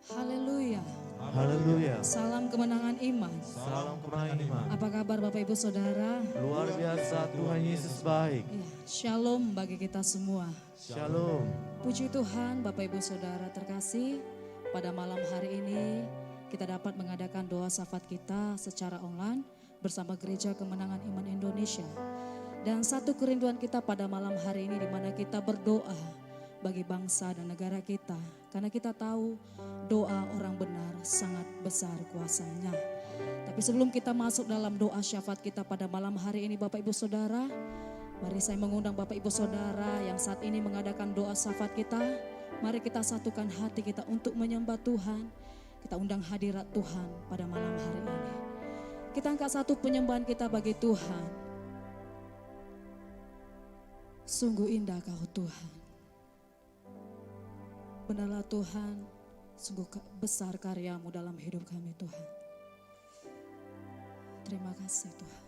Haleluya. Haleluya. Salam kemenangan iman. Salam kemenangan iman. Apa kabar Bapak Ibu Saudara? Luar biasa, Tuhan Yesus baik. Ya, shalom bagi kita semua. Shalom. Puji Tuhan Bapak Ibu Saudara terkasih, pada malam hari ini kita dapat mengadakan doa syafat kita secara online bersama Gereja Kemenangan Iman Indonesia. Dan satu kerinduan kita pada malam hari ini di mana kita berdoa bagi bangsa dan negara kita. Karena kita tahu doa orang benar sangat besar kuasanya. Tapi sebelum kita masuk dalam doa syafaat kita pada malam hari ini Bapak Ibu Saudara, mari saya mengundang Bapak Ibu Saudara yang saat ini mengadakan doa syafaat kita. Mari kita satukan hati kita untuk menyembah Tuhan. Kita undang hadirat Tuhan pada malam hari ini. Kita angkat satu penyembahan kita bagi Tuhan. Sungguh indah Kau Tuhan. Benarlah Tuhan, sungguh besar karya-Mu dalam hidup kami Tuhan. Terima kasih Tuhan.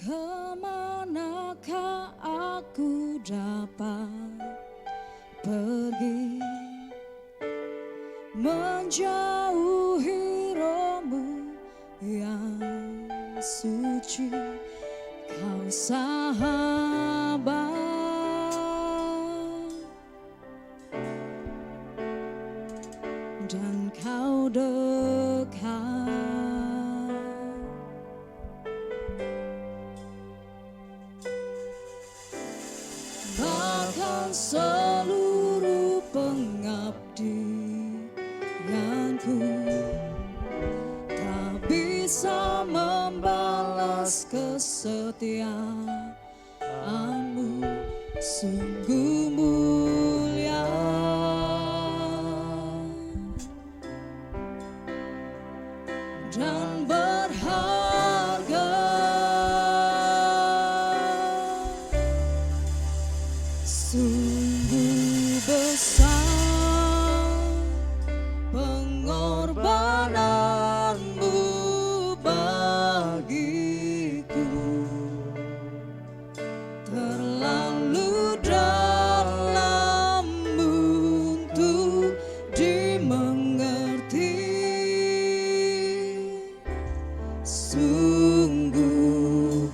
Kemanakah aku dapat pergi menjauhi rohmu yang suci, Kau sahabat dan Kau dekat. Bahkan seluruh pengabdianku tak bisa membalas kesetiaan-Mu, sungguh mulia dan berharga. Sungguh besar pengorbanan-Mu bagiku, terlalu dalam untuk dimengerti. Sungguh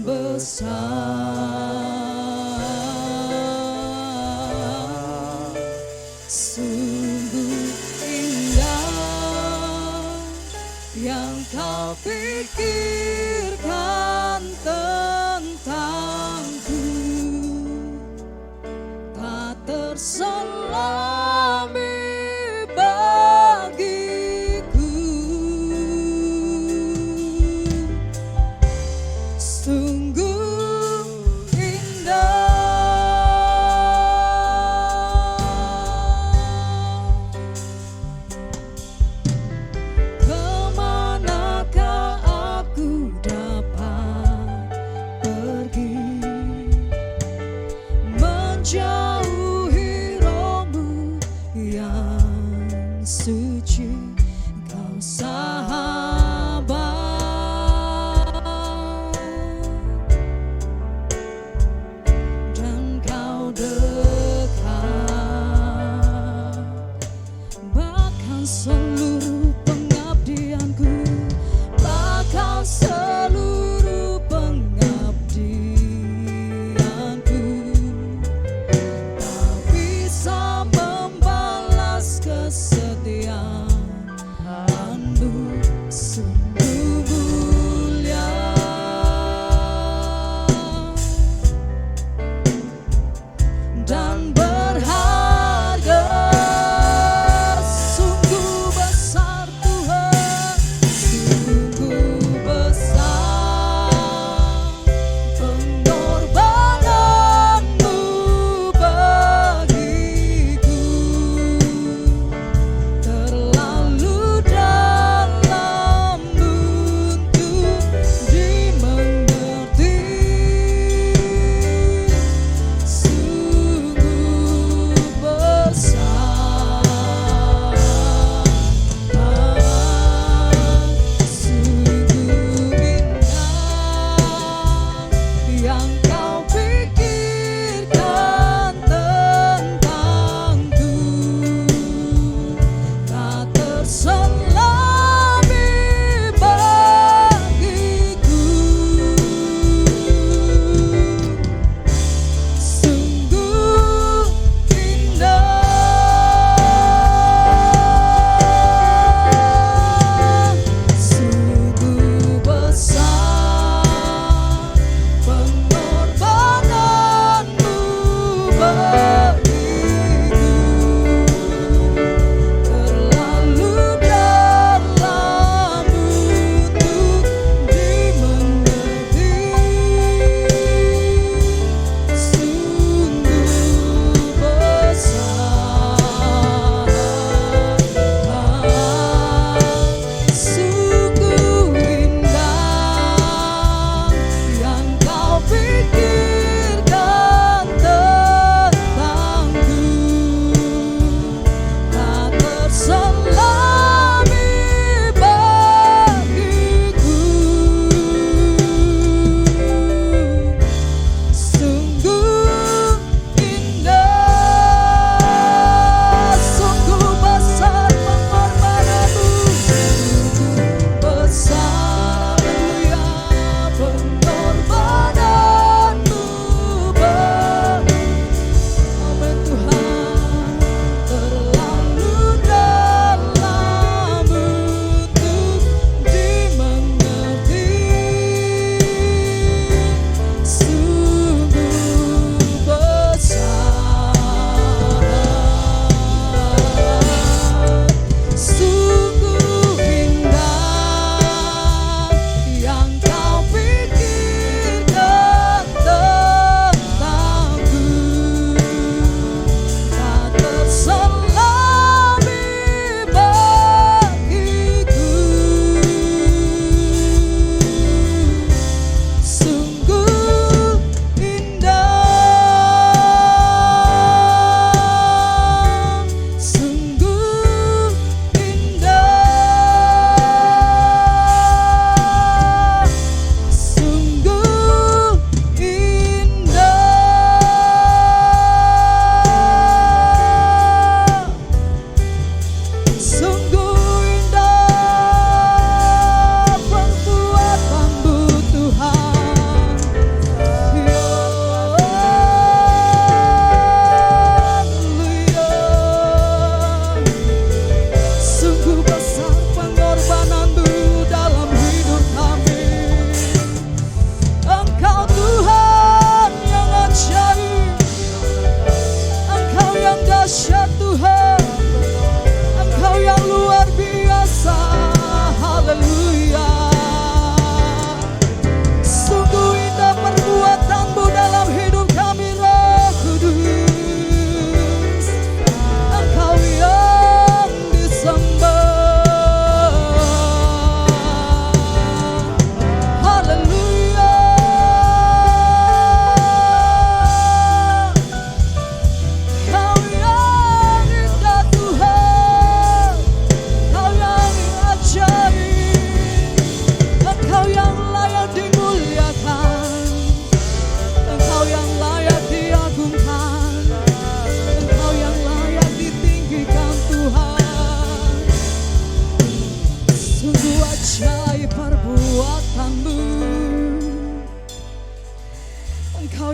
besar. Sungguh indah yang Kau pikirkan tentangku, tak terselami bagiku. Sungguh indah. Kemanakah aku dapat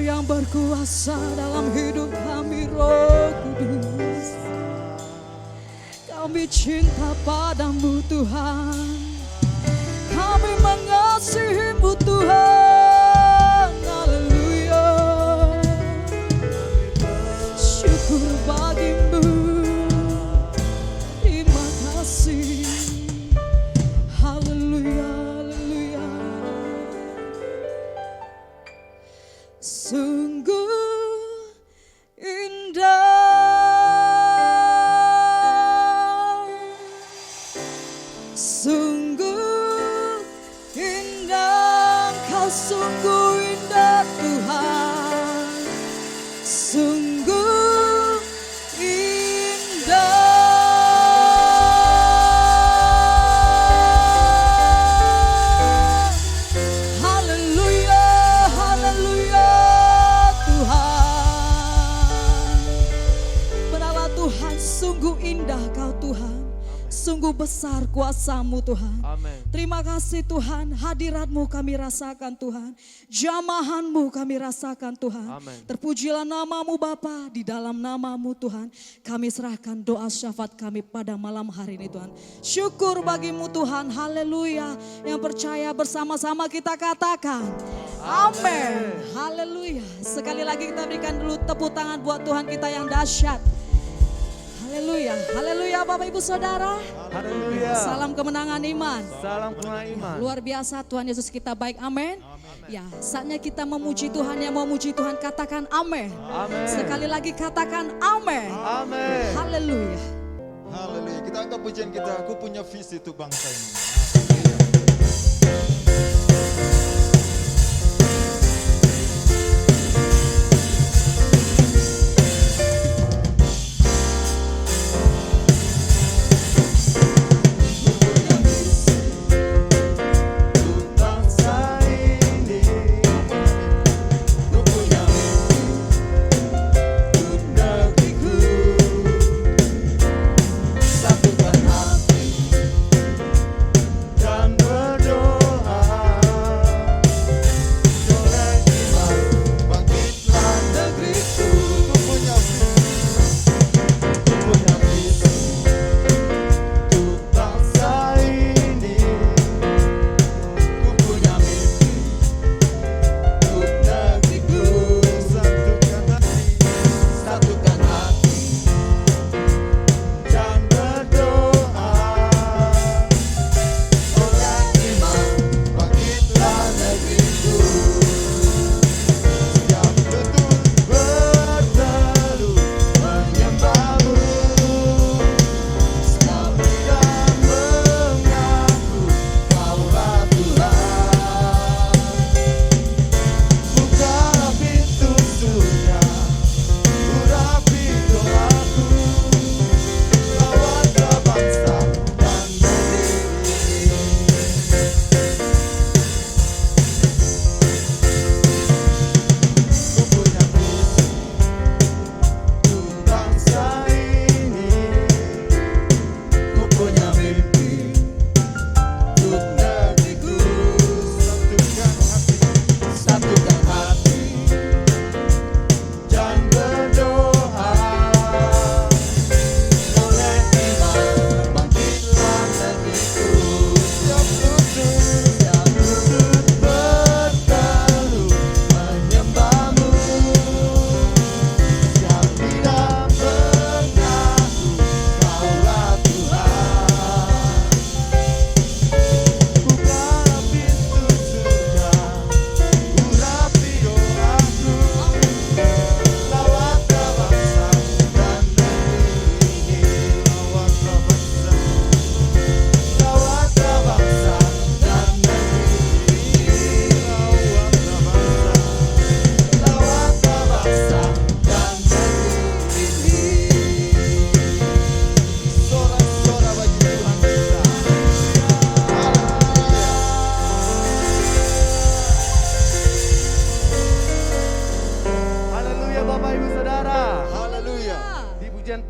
Engkau yang berkuasa dalam hidup kami, Roh Kudus. Kami cinta padamu Tuhan, kami mengasihimu Tuhan. Haleluya. Syukur bagimu, terima kasih. Haleluya, haleluya. Sungguh indah, sungguh indah, Kau sungguh indah Tuhan, sungguh indah. Haleluya, haleluya Tuhan. Benar Tuhan, sungguh indah Kau Tuhan, sungguh besar kuasa-Mu Tuhan. Amin. Terima kasih Tuhan, hadirat-Mu kami rasakan Tuhan, jamahan-Mu kami rasakan Tuhan. Amin. Terpujilah nama-Mu Bapa, di dalam nama-Mu Tuhan kami serahkan doa syafaat kami pada malam hari ini Tuhan. Syukur bagimu Tuhan, haleluya. Yang percaya bersama-sama kita katakan amin. Haleluya. Sekali lagi kita berikan dulu tepuk tangan buat Tuhan kita yang dahsyat. Haleluya, haleluya Bapak Ibu Saudara. Haleluya. Salam kemenangan iman. Salam kemenangan iman. Luar biasa Tuhan Yesus kita baik, amin. Ya, saatnya kita memuji Tuhan. Yang mau muji Tuhan katakan amin. Amin. Sekali lagi katakan amin. Amin. Haleluya. Haleluya. Kita angkat pujian kita. Aku punya visi untuk bangsa ini.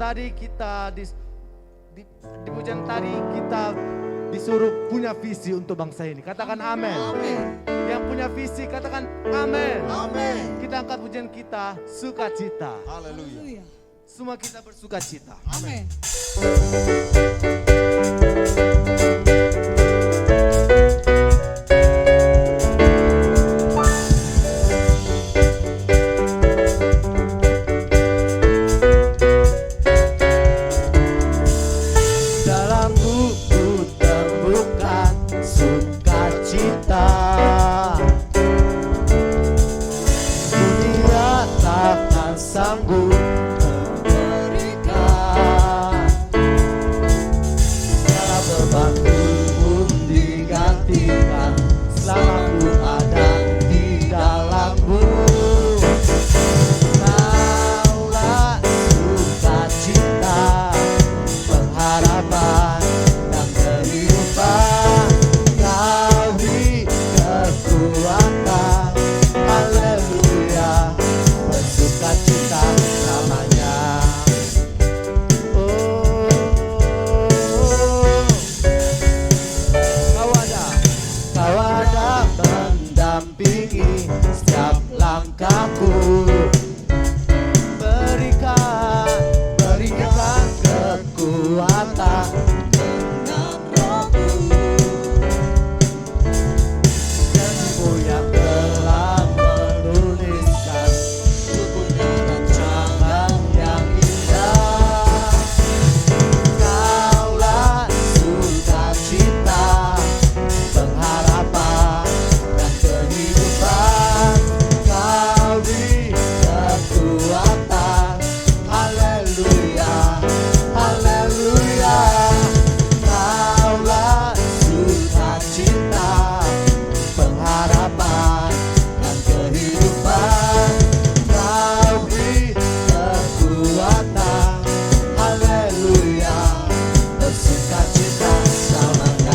Tadi kita di pujian tadi kita disuruh punya visi untuk bangsa ini. Katakan amin. Amin. Yang punya visi katakan amin. Amin. Kita angkat pujian kita, sukacita. Haleluya. Haleluya. Semua kita bersukacita. Amin. Dalam buku temukan sukacita. Dunia takkan sanggup memberikan. Segala bebanku pun digantikan selama ku ada di dalammu. Kaulah sukacita, pengharapan dan kehidupan. Kau beri kekuatan, haleluya, bersukacita namanya. Kau ada mendampingi setiap langkahku. Berikan kekuatan dengan rohmu. Janjimu yang telah menuliskan bukunya rancangan yang indah. Kaulah sukacita, pengharapan dan kehidupan. Kau beri kekuatan, haleluya, haleluya. Kaulah sukacita, pengharapan dan kehidupan. Kau beri kekuatan, haleluya, bersukacita selamanya.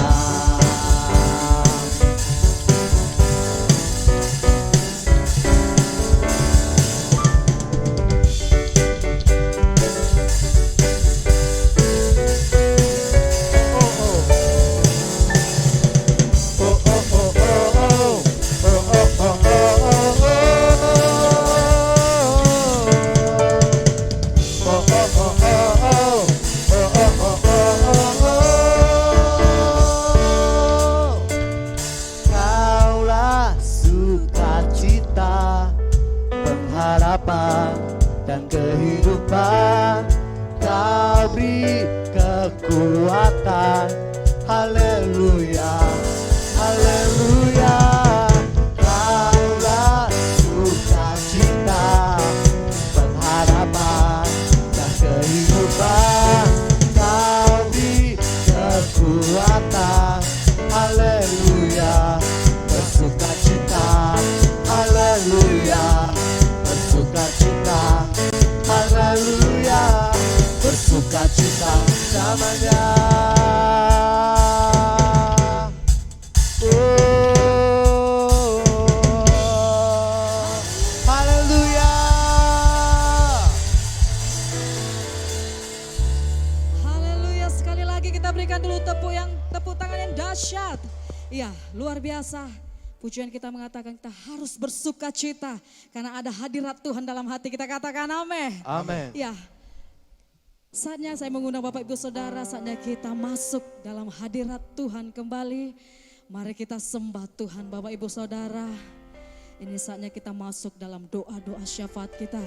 Kaulah sukacita, pengharapan dan kehidupan. Kau beri kekuatan, haleluya, haleluya. Kaulah sukacita, pengharapan dan kehidupan. Kau beri kekuatan, haleluya, bersukacita, haleluya, bersukacita, haleluya, bersukacita namanya. Haleluya. Haleluya. Sekali lagi kita berikan dulu tepuk tangan yang dahsyat. Iya, luar biasa. Pujian kita mengatakan kita harus bersuka cita karena ada hadirat Tuhan dalam hati kita. Katakan amin. Amin. Ya, saatnya saya mengundang Bapak Ibu Saudara, saatnya kita masuk dalam hadirat Tuhan kembali. Mari kita sembah Tuhan Bapak Ibu Saudara. Ini saatnya kita masuk dalam doa-doa syafaat kita.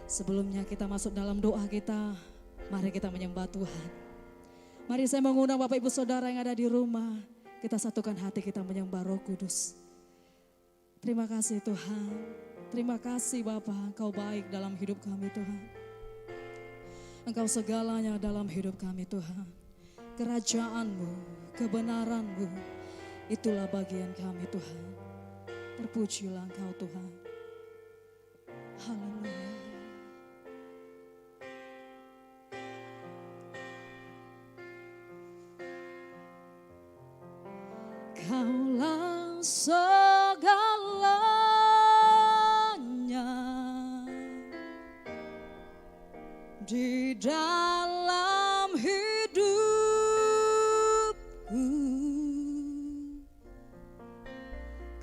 Sebelumnya kita masuk dalam doa kita, mari kita menyembah Tuhan. Mari saya mengundang Bapak Ibu Saudara yang ada di rumah, kita satukan hati kita menyembah Roh Kudus. Terima kasih Tuhan, terima kasih Bapa, Engkau baik dalam hidup kami Tuhan. Engkau segalanya dalam hidup kami Tuhan. Kerajaan-Mu, kebenaran-Mu, itulah bagian kami Tuhan. Terpujilah Engkau Tuhan. Haleluya. Kaulah segalanya di dalam hidupku.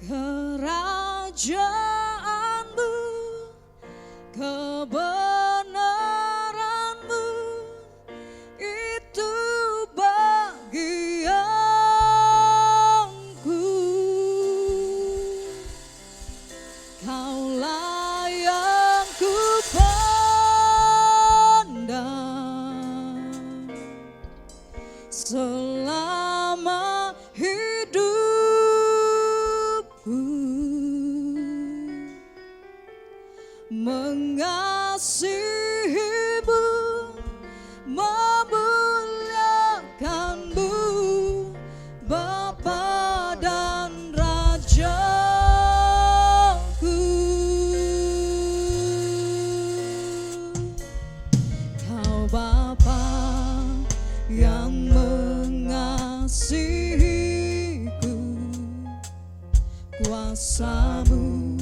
Kerajaanmu, kebenaranmu, itu bagianku. Kaulah yang ku pandang selama hidupku, mengasihimu, memuliakanmu, Bapa dan Rajaku. Kau Bapa yang mengasihiku, kuasa-Mu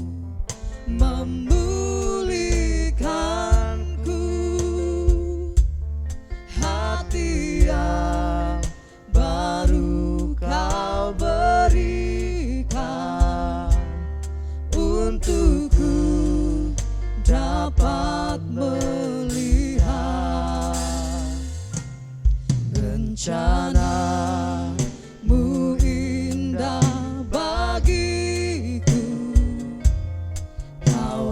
memulihkanku, hati yang baru Kau berikan untukku dapat melihat rencana-Mu indah bagiku. Kau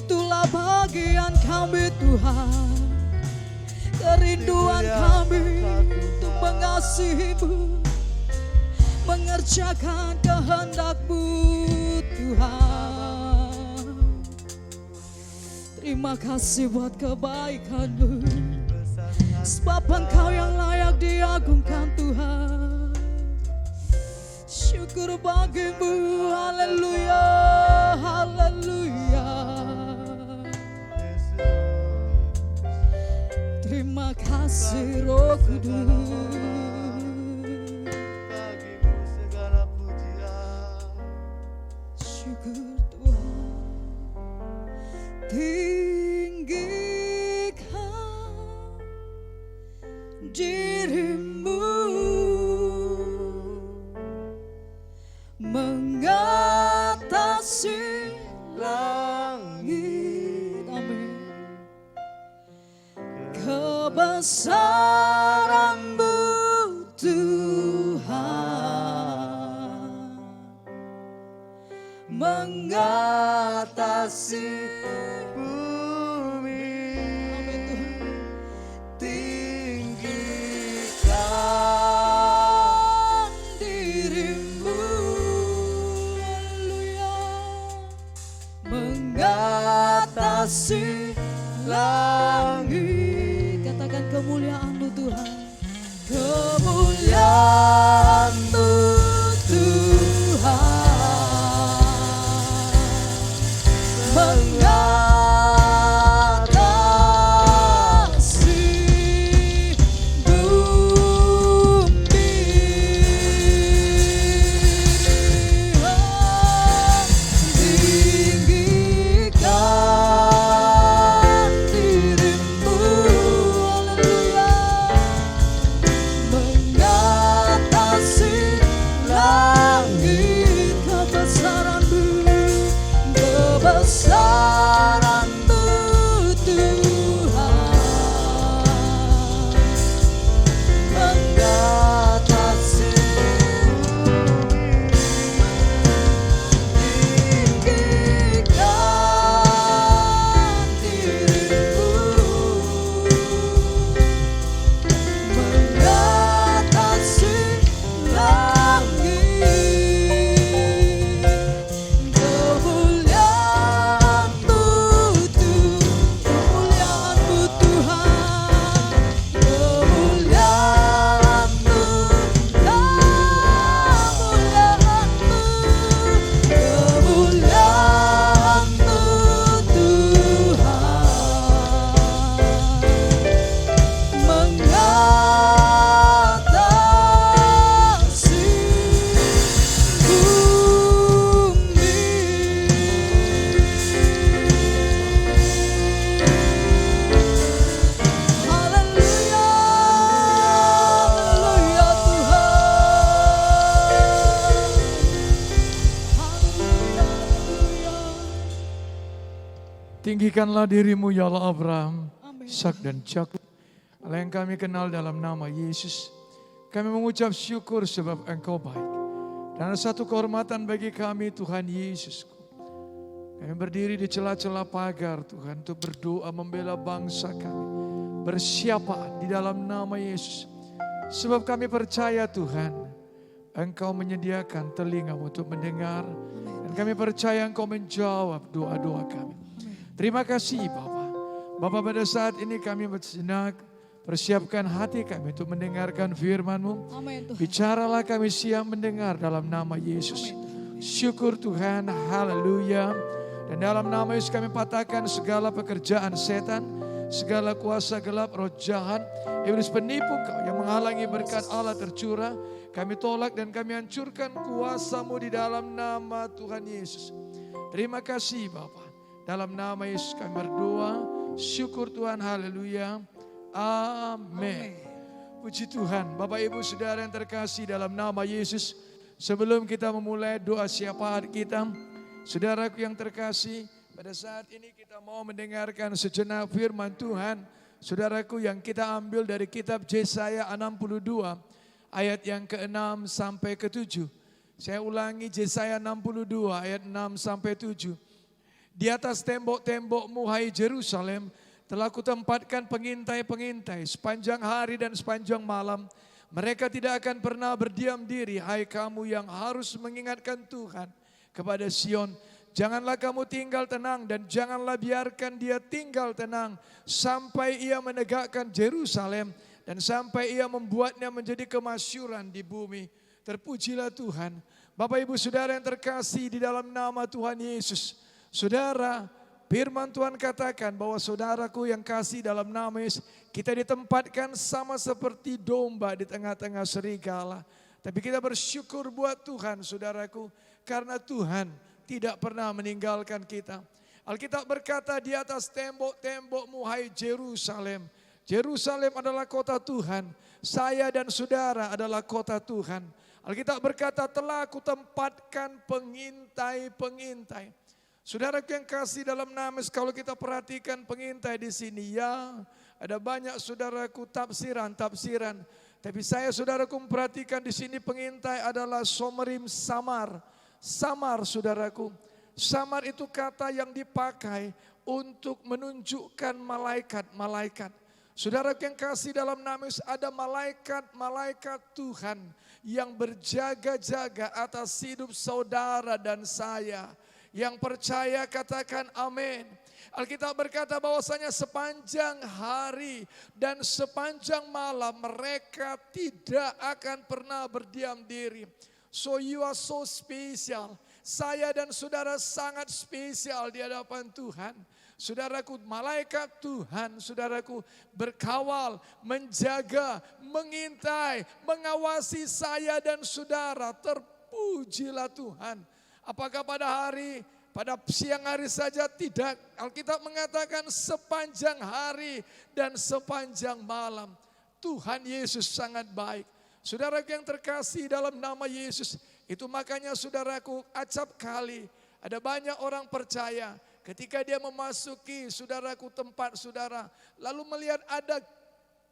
Itulah bagian kami Tuhan, kerinduan kami untuk mengasihi-Mu, mengerjakan kehendak-Mu Tuhan. Terima kasih buat kebaikan-Mu, sebab Engkau yang layak diagungkan Tuhan. Syukur bagi-Mu, haleluya, haleluya. Terima kasih Roh Kudus. Bagimu segala pujian. Syukur Tuhan. Tinggikan diri-Mu, mengatasi langit. Amin. Kebesaran-Mu Tuhan, mengatasi Bumi tinggikan diri-Mu, haleluya, mengatasi langit. Katakan kemuliaan-Mu Tuhan, kemuliaan-Mu Tuhan, mengatasi bumi. Tinggikan diri-Mu, haleluya, mengatasi langit. Kebesaran-Mu, kebesaran-Mu Tuhan, mengatasi tinggikan diri-Mu, mengatasi langit. Kemuliaan-Mu Tinggikanlah dirimu ya Allah Abraham, Amin. Ishak dan Yakub, Allah yang kami kenal dalam nama Yesus. Kami mengucap syukur sebab Engkau baik. Dan ada satu kehormatan bagi kami Tuhan Yesus. Kami berdiri di celah-celah pagar Tuhan untuk berdoa membela bangsa kami. Bersiapa di dalam nama Yesus. Sebab kami percaya Tuhan, Engkau menyediakan telinga untuk mendengar. Dan kami percaya Engkau menjawab doa-doa kami. Terima kasih Bapak. Bapak, pada saat ini kami bersenak persiapkan hati kami untuk mendengarkan firman-Mu. Amin Tuhan. Bicaralah kami siap mendengar dalam nama Yesus. Syukur Tuhan, haleluya. Dan dalam nama Yesus kami patahkan segala pekerjaan setan, segala kuasa gelap, roh jahat, iblis penipu kau yang menghalangi berkat Allah tercurah. Kami tolak dan kami hancurkan kuasa-Mu di dalam nama Tuhan Yesus. Terima kasih Bapak. Dalam nama Yesus kami berdoa. Syukur Tuhan, haleluya. Amin. Puji Tuhan, Bapak Ibu Saudara yang terkasih dalam nama Yesus. Sebelum kita memulai doa syafaat kita, saudaraku yang terkasih, pada saat ini kita mau mendengarkan sejenak firman Tuhan. Saudaraku yang kita ambil dari kitab Yesaya 62 ayat yang ke-6 sampai ke-7. Saya ulangi Yesaya 62 ayat 6 sampai 7. Di atas tembok-tembokmu hai Jerusalem, telah kutempatkan pengintai-pengintai sepanjang hari dan sepanjang malam. Mereka tidak akan pernah berdiam diri, hai kamu yang harus mengingatkan Tuhan kepada Sion. Janganlah kamu tinggal tenang dan janganlah biarkan dia tinggal tenang sampai ia menegakkan Jerusalem dan sampai ia membuatnya menjadi kemasyuran di bumi. Terpujilah Tuhan. Bapak Ibu Saudara yang terkasih di dalam nama Tuhan Yesus. Saudara, firman Tuhan katakan bahwa saudaraku yang kasih dalam nama Yesus, kita ditempatkan sama seperti domba di tengah-tengah serigala. Tapi kita bersyukur buat Tuhan, saudaraku, karena Tuhan tidak pernah meninggalkan kita. Alkitab berkata di atas tembok-tembokmu hai Jerusalem. Jerusalem adalah kota Tuhan. Saya dan saudara adalah kota Tuhan. Alkitab berkata telah aku tempatkan pengintai-pengintai. Saudara yang kasih dalam nama, kalau kita perhatikan pengintai di sini, ya ada banyak saudaraku tafsiran. Tapi saya saudaraku memperhatikan di sini pengintai adalah somerim samar. Samar saudaraku. Samar itu kata yang dipakai untuk menunjukkan malaikat-malaikat. Saudara yang kasih dalam nama, ada malaikat-malaikat Tuhan yang berjaga-jaga atas hidup saudara dan saya. Yang percaya katakan amin. Alkitab berkata bahwasanya sepanjang hari dan sepanjang malam mereka tidak akan pernah berdiam diri. So you are so special. Saya dan saudara sangat spesial di hadapan Tuhan. Saudaraku, malaikat Tuhan, saudaraku, berkawal, menjaga, mengintai, mengawasi saya dan saudara. Terpujilah Tuhan. Apakah pada siang hari saja? Tidak. Alkitab mengatakan sepanjang hari dan sepanjang malam. Tuhan Yesus sangat baik. Saudara yang terkasih dalam nama Yesus, itu makanya saudaraku acap kali ada banyak orang percaya ketika dia memasuki saudaraku tempat saudara, lalu melihat ada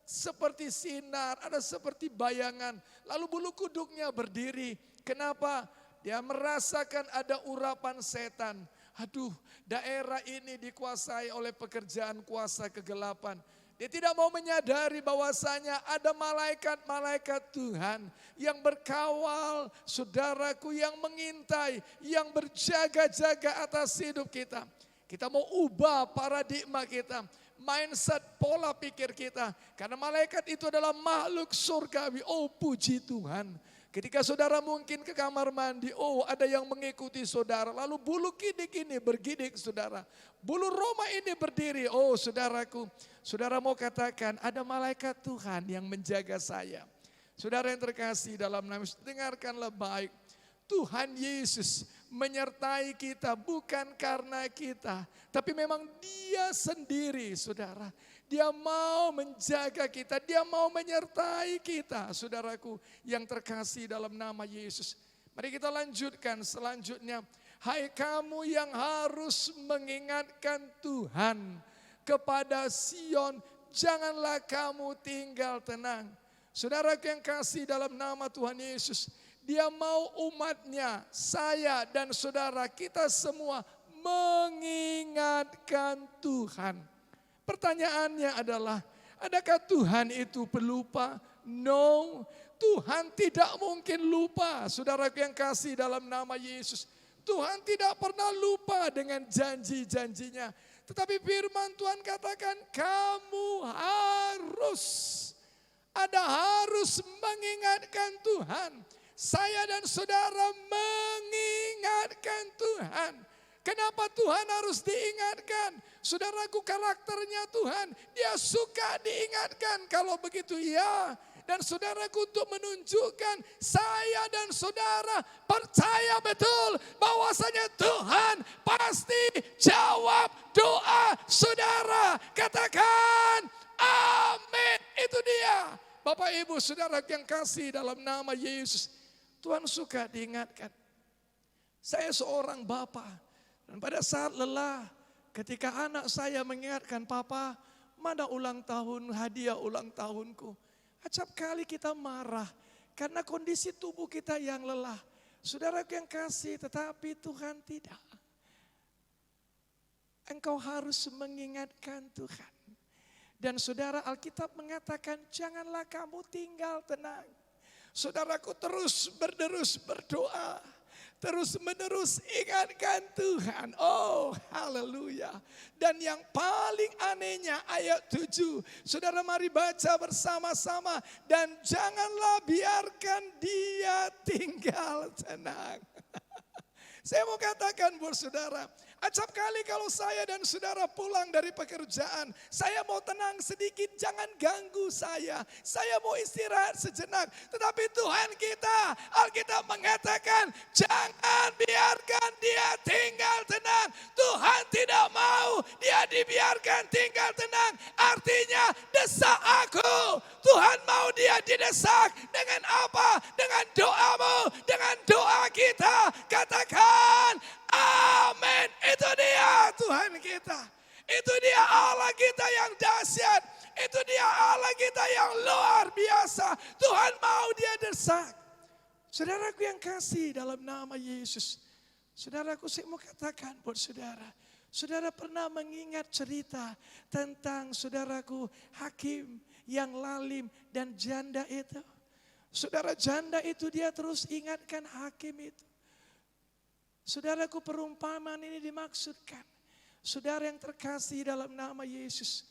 seperti sinar, ada seperti bayangan, lalu bulu kuduknya berdiri. Kenapa? Dia merasakan ada urapan setan. Aduh, daerah ini dikuasai oleh pekerjaan kuasa kegelapan. Dia tidak mau menyadari bahwasanya ada malaikat-malaikat Tuhan yang berkawal, saudaraku, yang mengintai, yang berjaga-jaga atas hidup kita. Kita mau ubah paradigma kita, mindset, pola pikir kita. Karena malaikat itu adalah makhluk surgawi. Oh, puji Tuhan. Ketika saudara mungkin ke kamar mandi, oh ada yang mengikuti saudara. Lalu bulu gidik ini bergidik saudara. Bulu roma ini berdiri. Oh saudaraku, saudara mau katakan ada malaikat Tuhan yang menjaga saya. Saudara yang terkasih dalam nama Yesus, dengarkanlah baik. Tuhan Yesus menyertai kita bukan karena kita. Tapi memang dia sendiri saudara. Dia mau menjaga kita, dia mau menyertai kita, saudaraku yang terkasih dalam nama Yesus. Mari kita lanjutkan selanjutnya. Hai kamu yang harus mengingatkan Tuhan kepada Sion, janganlah kamu tinggal tenang. Saudara yang kasih dalam nama Tuhan Yesus, dia mau umatnya, saya dan saudara kita semua mengingatkan Tuhan. Pertanyaannya adalah, adakah Tuhan itu pelupa? No, Tuhan tidak mungkin lupa. Saudara yang kasih dalam nama Yesus, Tuhan tidak pernah lupa dengan janji-janjinya. Tetapi firman Tuhan katakan, kamu harus mengingatkan Tuhan. Saya dan saudara mengingatkan Tuhan. Kenapa Tuhan harus diingatkan? Saudaraku, karakternya Tuhan, dia suka diingatkan. Kalau begitu ya. Dan saudaraku, untuk menunjukkan saya dan saudara percaya betul bahwasanya Tuhan pasti jawab doa saudara. Katakan amin. Itu dia. Bapak Ibu saudara yang kasih dalam nama Yesus, Tuhan suka diingatkan. Saya seorang bapak. Dan pada saat lelah, ketika anak saya mengingatkan, papa, mana ulang tahun, hadiah ulang tahunku. Acap kali kita marah, karena kondisi tubuh kita yang lelah. Saudara yang kasih, tetapi Tuhan tidak. engkau harus mengingatkan Tuhan. Dan saudara, Alkitab mengatakan janganlah kamu tinggal tenang. Saudaraku terus berdoa. Terus menerus ingatkan Tuhan. Oh haleluya. Dan yang paling anehnya ayat 7. Saudara mari baca bersama-sama. Dan janganlah biarkan dia tinggal tenang. Saya mau katakan buat saudara, acap kali kalau saya dan saudara pulang dari pekerjaan, saya mau tenang sedikit, jangan ganggu saya. Saya mau istirahat sejenak. Tetapi Tuhan kita, Alkitab mengatakan, jangan biarkan dia tinggal tenang. Tuhan tidak mau dia dibiarkan tinggal tenang. Artinya desak aku. Tuhan mau dia didesak dengan apa? Dengan doamu, dengan doa kita. Katakan, amin. Itu dia Tuhan kita. Itu dia Allah kita yang dahsyat. Itu dia Allah kita yang luar biasa. Tuhan mau dia desak. Saudaraku yang kasih dalam nama Yesus. Saudaraku saya mau katakan buat saudara. Saudara pernah mengingat cerita tentang saudaraku hakim yang lalim dan janda itu. Saudara janda itu dia terus ingatkan hakim itu. Saudaraku perumpamaan ini dimaksudkan. Saudara yang terkasih dalam nama Yesus.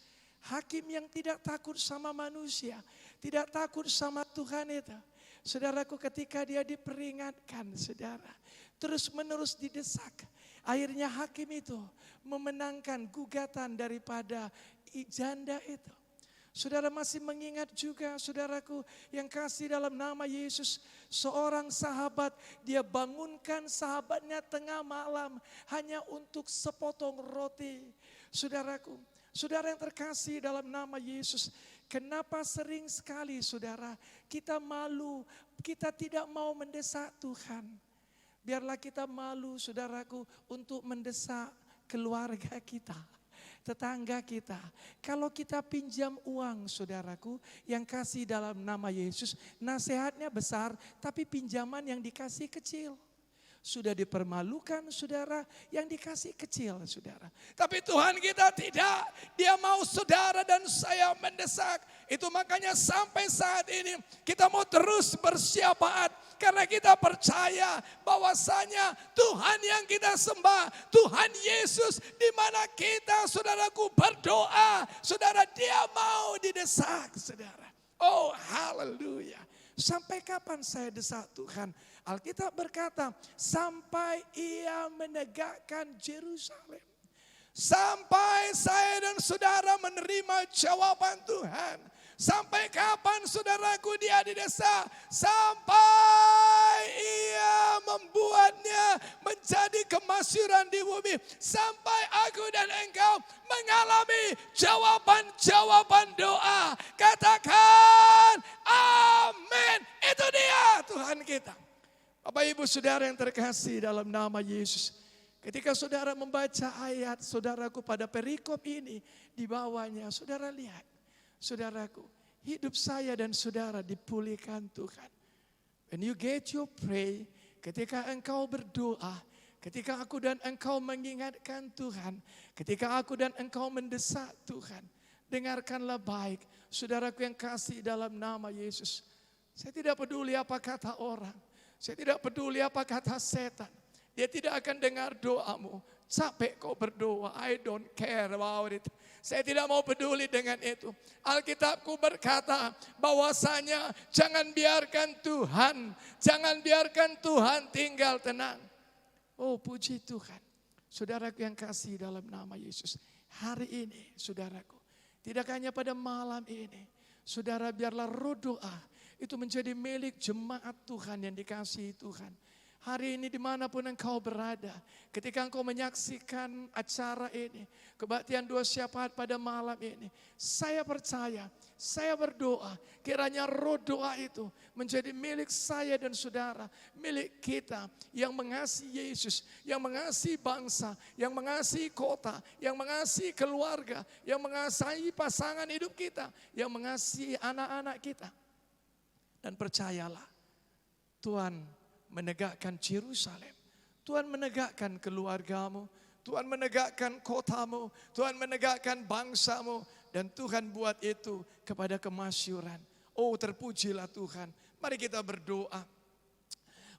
Hakim yang tidak takut sama manusia. Tidak takut sama Tuhan itu. Saudaraku ketika dia diperingatkan saudara. Terus menerus didesak. Akhirnya hakim itu memenangkan gugatan daripada janda itu. Saudara masih mengingat juga saudaraku yang kasih dalam nama Yesus. Seorang sahabat dia bangunkan sahabatnya tengah malam hanya untuk sepotong roti. Saudaraku, saudara yang terkasih dalam nama Yesus. Kenapa sering sekali saudara kita malu, kita tidak mau mendesak Tuhan. Biarlah kita malu saudaraku untuk mendesak keluarga kita. Tetangga kita, kalau kita pinjam uang saudaraku yang kasih dalam nama Yesus, nasihatnya besar tapi pinjaman yang dikasih kecil. Sudah dipermalukan saudara yang dikasih kecil saudara. Tapi Tuhan kita tidak, dia mau saudara dan saya mendesak. Itu makanya sampai saat ini kita mau terus bersyafaat. Karena kita percaya bahwasanya Tuhan yang kita sembah, Tuhan Yesus di mana kita saudaraku berdoa. Saudara dia mau didesak saudara. Oh haleluya. Sampai kapan saya desak Tuhan? Alkitab berkata, sampai ia menegakkan Yerusalem. Sampai saya dan saudara menerima jawaban Tuhan. Sampai kapan saudaraku dia didesak? Sampai ia membuatnya menjadi kemasyuran di bumi. Sampai aku dan engkau mengalami jawaban-jawaban doa. Katakan amin. Itu dia Tuhan kita. Bapak Ibu saudara yang terkasih dalam nama Yesus. Ketika saudara membaca ayat saudaraku pada perikop ini. Di bawahnya saudara lihat. Saudaraku, hidup saya dan saudara dipulihkan Tuhan. When you get your pray, ketika engkau berdoa, ketika aku dan engkau mengingatkan Tuhan, ketika aku dan engkau mendesak Tuhan, dengarkanlah baik, saudaraku yang kasih dalam nama Yesus. Saya tidak peduli apa kata orang, saya tidak peduli apa kata setan. Dia tidak akan dengar doamu. Capek kau berdoa, I don't care about it. Saya tidak mau peduli dengan itu. Alkitabku berkata bahwasanya jangan biarkan Tuhan tinggal tenang. Oh puji Tuhan. Saudaraku yang kasih dalam nama Yesus. Hari ini saudaraku, tidak hanya pada malam ini. Saudara biarlah roh doa itu menjadi milik jemaat Tuhan yang dikasihi Tuhan. Hari ini dimanapun engkau berada, ketika engkau menyaksikan acara ini, kebaktian dua syafaat pada malam ini, saya percaya, saya berdoa, kiranya roh doa itu menjadi milik saya dan saudara, milik kita yang mengasihi Yesus, yang mengasihi bangsa, yang mengasihi kota, yang mengasihi keluarga, yang mengasihi pasangan hidup kita, yang mengasihi anak-anak kita. Dan percayalah, Tuhan menegakkan Yerusalem. Tuhan menegakkan keluargamu. Tuhan menegakkan kotamu, Tuhan menegakkan bangsamu, dan Tuhan buat itu kepada kemasyuran. Oh, terpujilah Tuhan. Mari kita berdoa.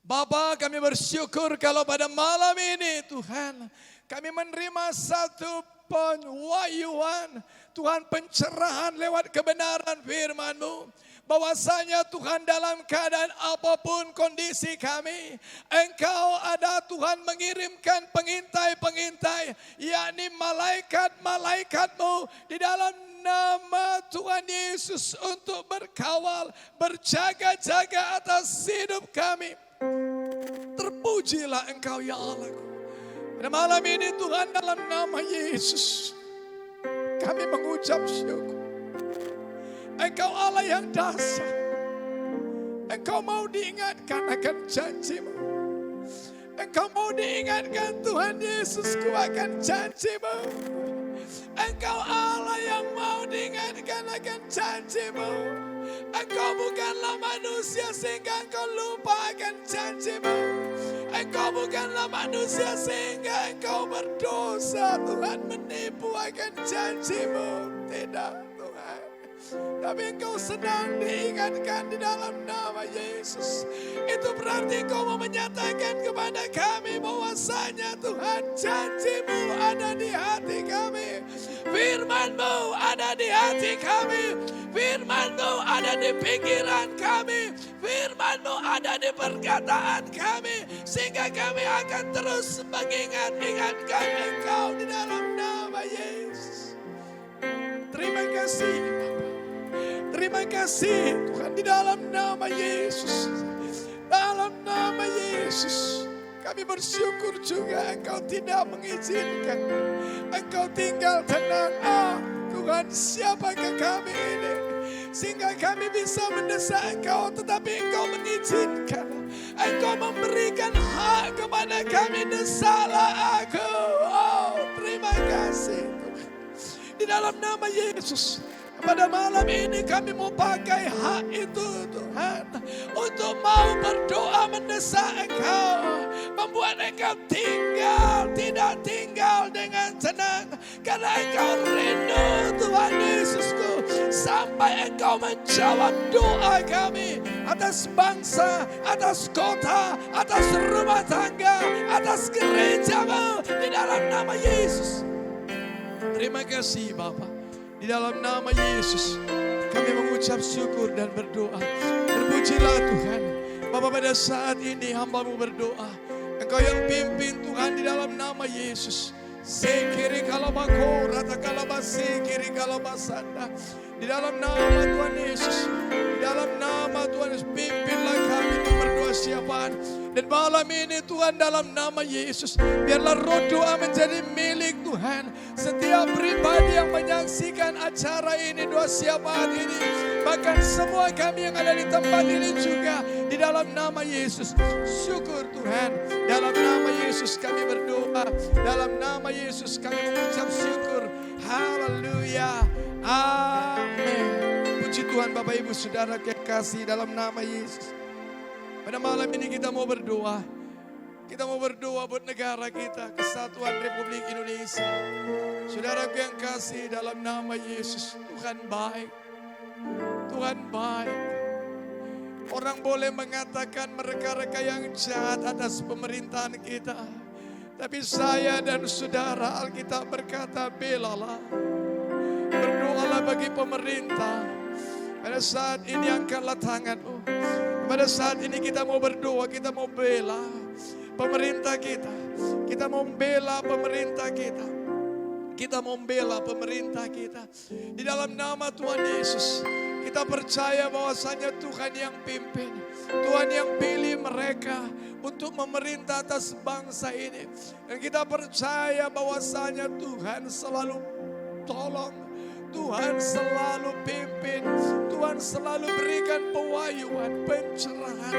Bapa, kami bersyukur kalau pada malam ini Tuhan, kami menerima satu pewahyuan, Tuhan, pencerahan lewat kebenaran firman-Mu. Bahwasanya Tuhan, dalam keadaan apapun kondisi kami, Engkau ada, Tuhan, mengirimkan pengintai-pengintai, yakni malaikat-malaikatmu di dalam nama Tuhan Yesus untuk berkawal, berjaga-jaga atas hidup kami. Terpujilah Engkau ya Allahku. Pada malam ini Tuhan, dalam nama Yesus kami mengucap syukur. Engkau Allah yang dahsyat. Engkau mau diingatkan akan janji-Mu. Engkau mau diingatkan Tuhan Yesusku akan janji-Mu. Engkau Allah yang mau diingatkan akan janji-Mu. Engkau bukanlah manusia sehingga Engkau lupa akan janji-Mu. Engkau bukanlah manusia sehingga Engkau berdosa, Tuhan, menipu akan janji-Mu. Tidak, Tuhan. Tapi Engkau sedang diingatkan di dalam nama Yesus. Itu berarti Engkau mau menyatakan kepada kami bahwasanya Tuhan, janji-Mu ada di hati kami. Firman-Mu ada di hati kami. Firman-Mu ada di pikiran kami. Firman-Mu ada di perkataan kami. Sehingga kami akan terus mengingat-ingatkan Engkau di dalam nama Yesus. Terima kasih Bapa. Terima kasih Tuhan, di dalam nama Yesus. Dalam nama Yesus kami bersyukur juga Engkau tidak mengizinkan Engkau tinggal tenang. Tuhan, siapakah kami ini sehingga kami bisa mendesak Engkau, tetapi Engkau mengizinkan, Engkau memberikan hak kepada kami. Desaklah aku. Terima kasih Tuhan. Di dalam nama Yesus, pada malam ini kami mau pakai hak itu Tuhan, untuk mau berdoa mendesak Engkau, membuat Engkau tidak tinggal dengan tenang. Karena Engkau rindu Tuhan Yesusku, sampai Engkau menjawab doa kami atas bangsa, atas kota, atas rumah tangga, atas gereja-Mu di dalam nama Yesus. Terima kasih Bapa. Di dalam nama Yesus kami mengucap syukur dan berdoa. Terpujilah Tuhan. Bapa, pada saat ini hamba-Mu berdoa, Engkau yang pimpin Tuhan, di dalam nama Yesus. Sekiri kalabako, rata kalabasi, kiri kalabasanda. Di dalam nama Tuhan Yesus, di dalam nama Tuhan Yesus, pimpinlah kami untuk berdoa siapaan. Dan malam ini Tuhan, dalam nama Yesus, biarlah roh doa menjadi milik Tuhan. Setiap pribadi yang menyaksikan acara ini, doa siapaan ini, bahkan semua kami yang ada di tempat ini juga, di dalam nama Yesus. Syukur Tuhan, dalam nama Yesus kami berdoa, dalam nama Yesus kami mengucap syukur. Haleluya, amin. Puji Tuhan Bapak Ibu Saudara kekasih, dalam nama Yesus. Pada malam ini kita mau berdoa. Kita mau berdoa buat negara kita, Kesatuan Republik Indonesia. Saudaraku yang kasih, dalam nama Yesus, Tuhan baik. Tuhan baik. Orang boleh mengatakan mereka-reka yang jahat atas pemerintahan kita. Tapi saya dan saudara, Alkitab berkata, belalah. Berdoalah bagi pemerintah. Pada saat ini angkatlah tanganmu. Pada saat ini kita mau berdoa, kita mau bela pemerintah kita. Kita mau bela pemerintah kita. Kita mau bela pemerintah kita. Di dalam nama Tuhan Yesus, kita percaya bahwasanya Tuhan yang pimpin. Tuhan yang pilih mereka untuk memerintah atas bangsa ini. Dan kita percaya bahwasanya Tuhan selalu tolong. Tuhan selalu pimpin, Tuhan selalu berikan pewahyuan, pencerahan,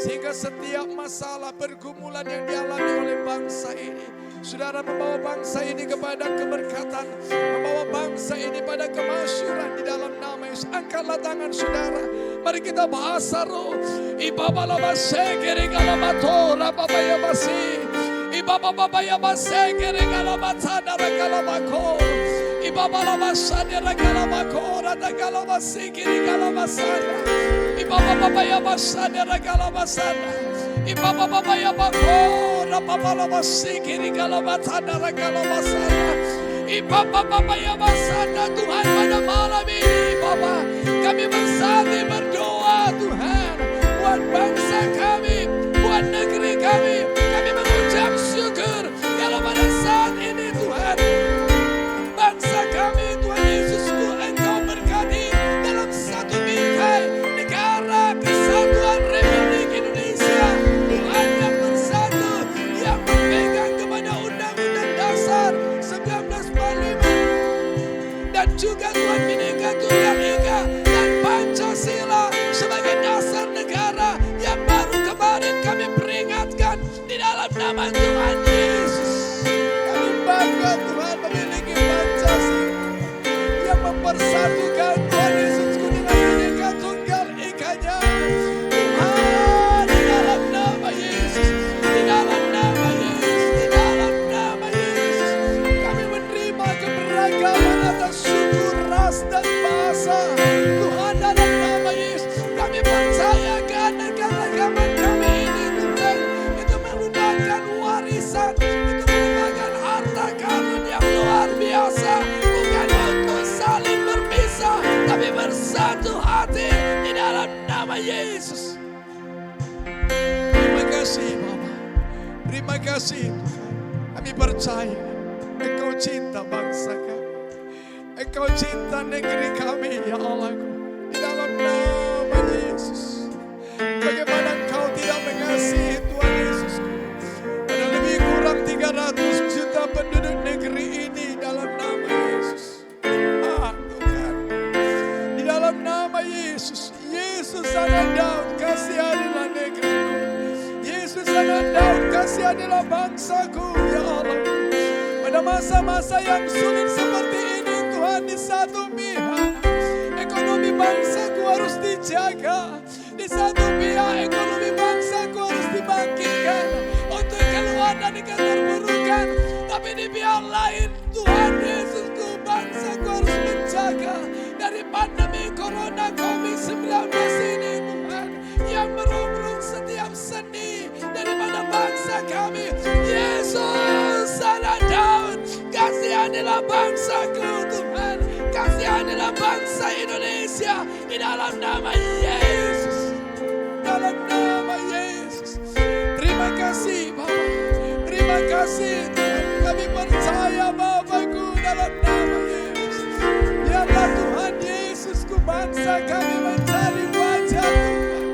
sehingga setiap masalah pergumulan yang dialami oleh bangsa ini, saudara, membawa bangsa ini kepada keberkatan, membawa bangsa ini pada kemasyuran di dalam nama Yesus. Angkatlah tangan saudara, mari kita bahasa roh. Ibabalabase kiri kalabatora babaya basi. Ibaba baba ya baseke regala batana regala bako. Ibaba la basanya regala bako regala basiki regala basana. Ibaba baba ya basanya regala basana. Ibaba baba ya bako rababa la basiki regala batana regala basana. Ibaba baba ya basana Tuhan pada malam ini Bapa. Kami bersatu berdoa Tuhan buat bangsa kami, buat negeri kami. Kami mengucap syukur kalau pada saat ini Tuhan bangsa kami Tuhan Yesusku Engkau berkati dalam satu bingkai negara kesatuan Republik Indonesia. Tuhan yang bersatu, yang berpegang kepada Undang-Undang Dasar 1945 dan juga Tuhan Bhinneka Tunggal Ika dan Pancasila sebagai dasar negara yang baru kemarin kami peringatkan di dalam nama Tuhan Yesus. Kami bangga Tuhan memiliki Pancasila yang mempersatukan Tuhan Yesusku dengan Bhinneka Tunggal Ika-Nya. Tuhan di dalam nama Yesus, di dalam nama Yesus, di dalam nama Yesus. Kami menerima keberagaman atas suku, ras dan bahasa. Tuhan dalam nama Yesus, kami percaya keanekaragaman kami ini Tuhan itu merupakan warisan, itu merupakan harta karun yang luar biasa. Bukan untuk saling berpisah, tapi bersatu hati di dalam nama Yesus. Terima kasih Bapa, terima kasih Tuhan. Kami percaya Engkau cinta bangsa kami, Engkau cinta negeri kami ya Allahku. Di dalam nama Yesus, bagaimana Engkau tidak mengasihi Tuhan Yesusku. Ada lebih kurang 300 juta penduduk negeri ini dalam nama Yesus. Tuhan, di dalam nama Yesus, Yesus anak Daud, kasihanilah negeriku. Yesus anak Daud, kasihanilah bangsaku ya Allah. Pada masa-masa yang sulit seperti ini Tuhan, di satu pihak ekonomi bangsaku harus dijaga, di satu pihak ekonomi bangsaku harus dibangkitkan untuk keluar dari keterpurukan, tapi di pihak lain Tuhan Yesusku bangsaku harus menjaga dari pandemi Corona COVID-19 ini Tuhan, yang merubruk setiap sendi daripada bangsa kami. Yesus anak Daud, kasihanilah bangsaku Tuhan, kasihanilah bangsa Indonesia di dalam nama Yesus, dalam nama Yesus. Terima kasih Bapa, terima kasih Tuhan. Kami percaya Bapakku dalam nama Yesus. Biarlah Tuhan Yesusku bangsa kami mencari wajah Tuhan,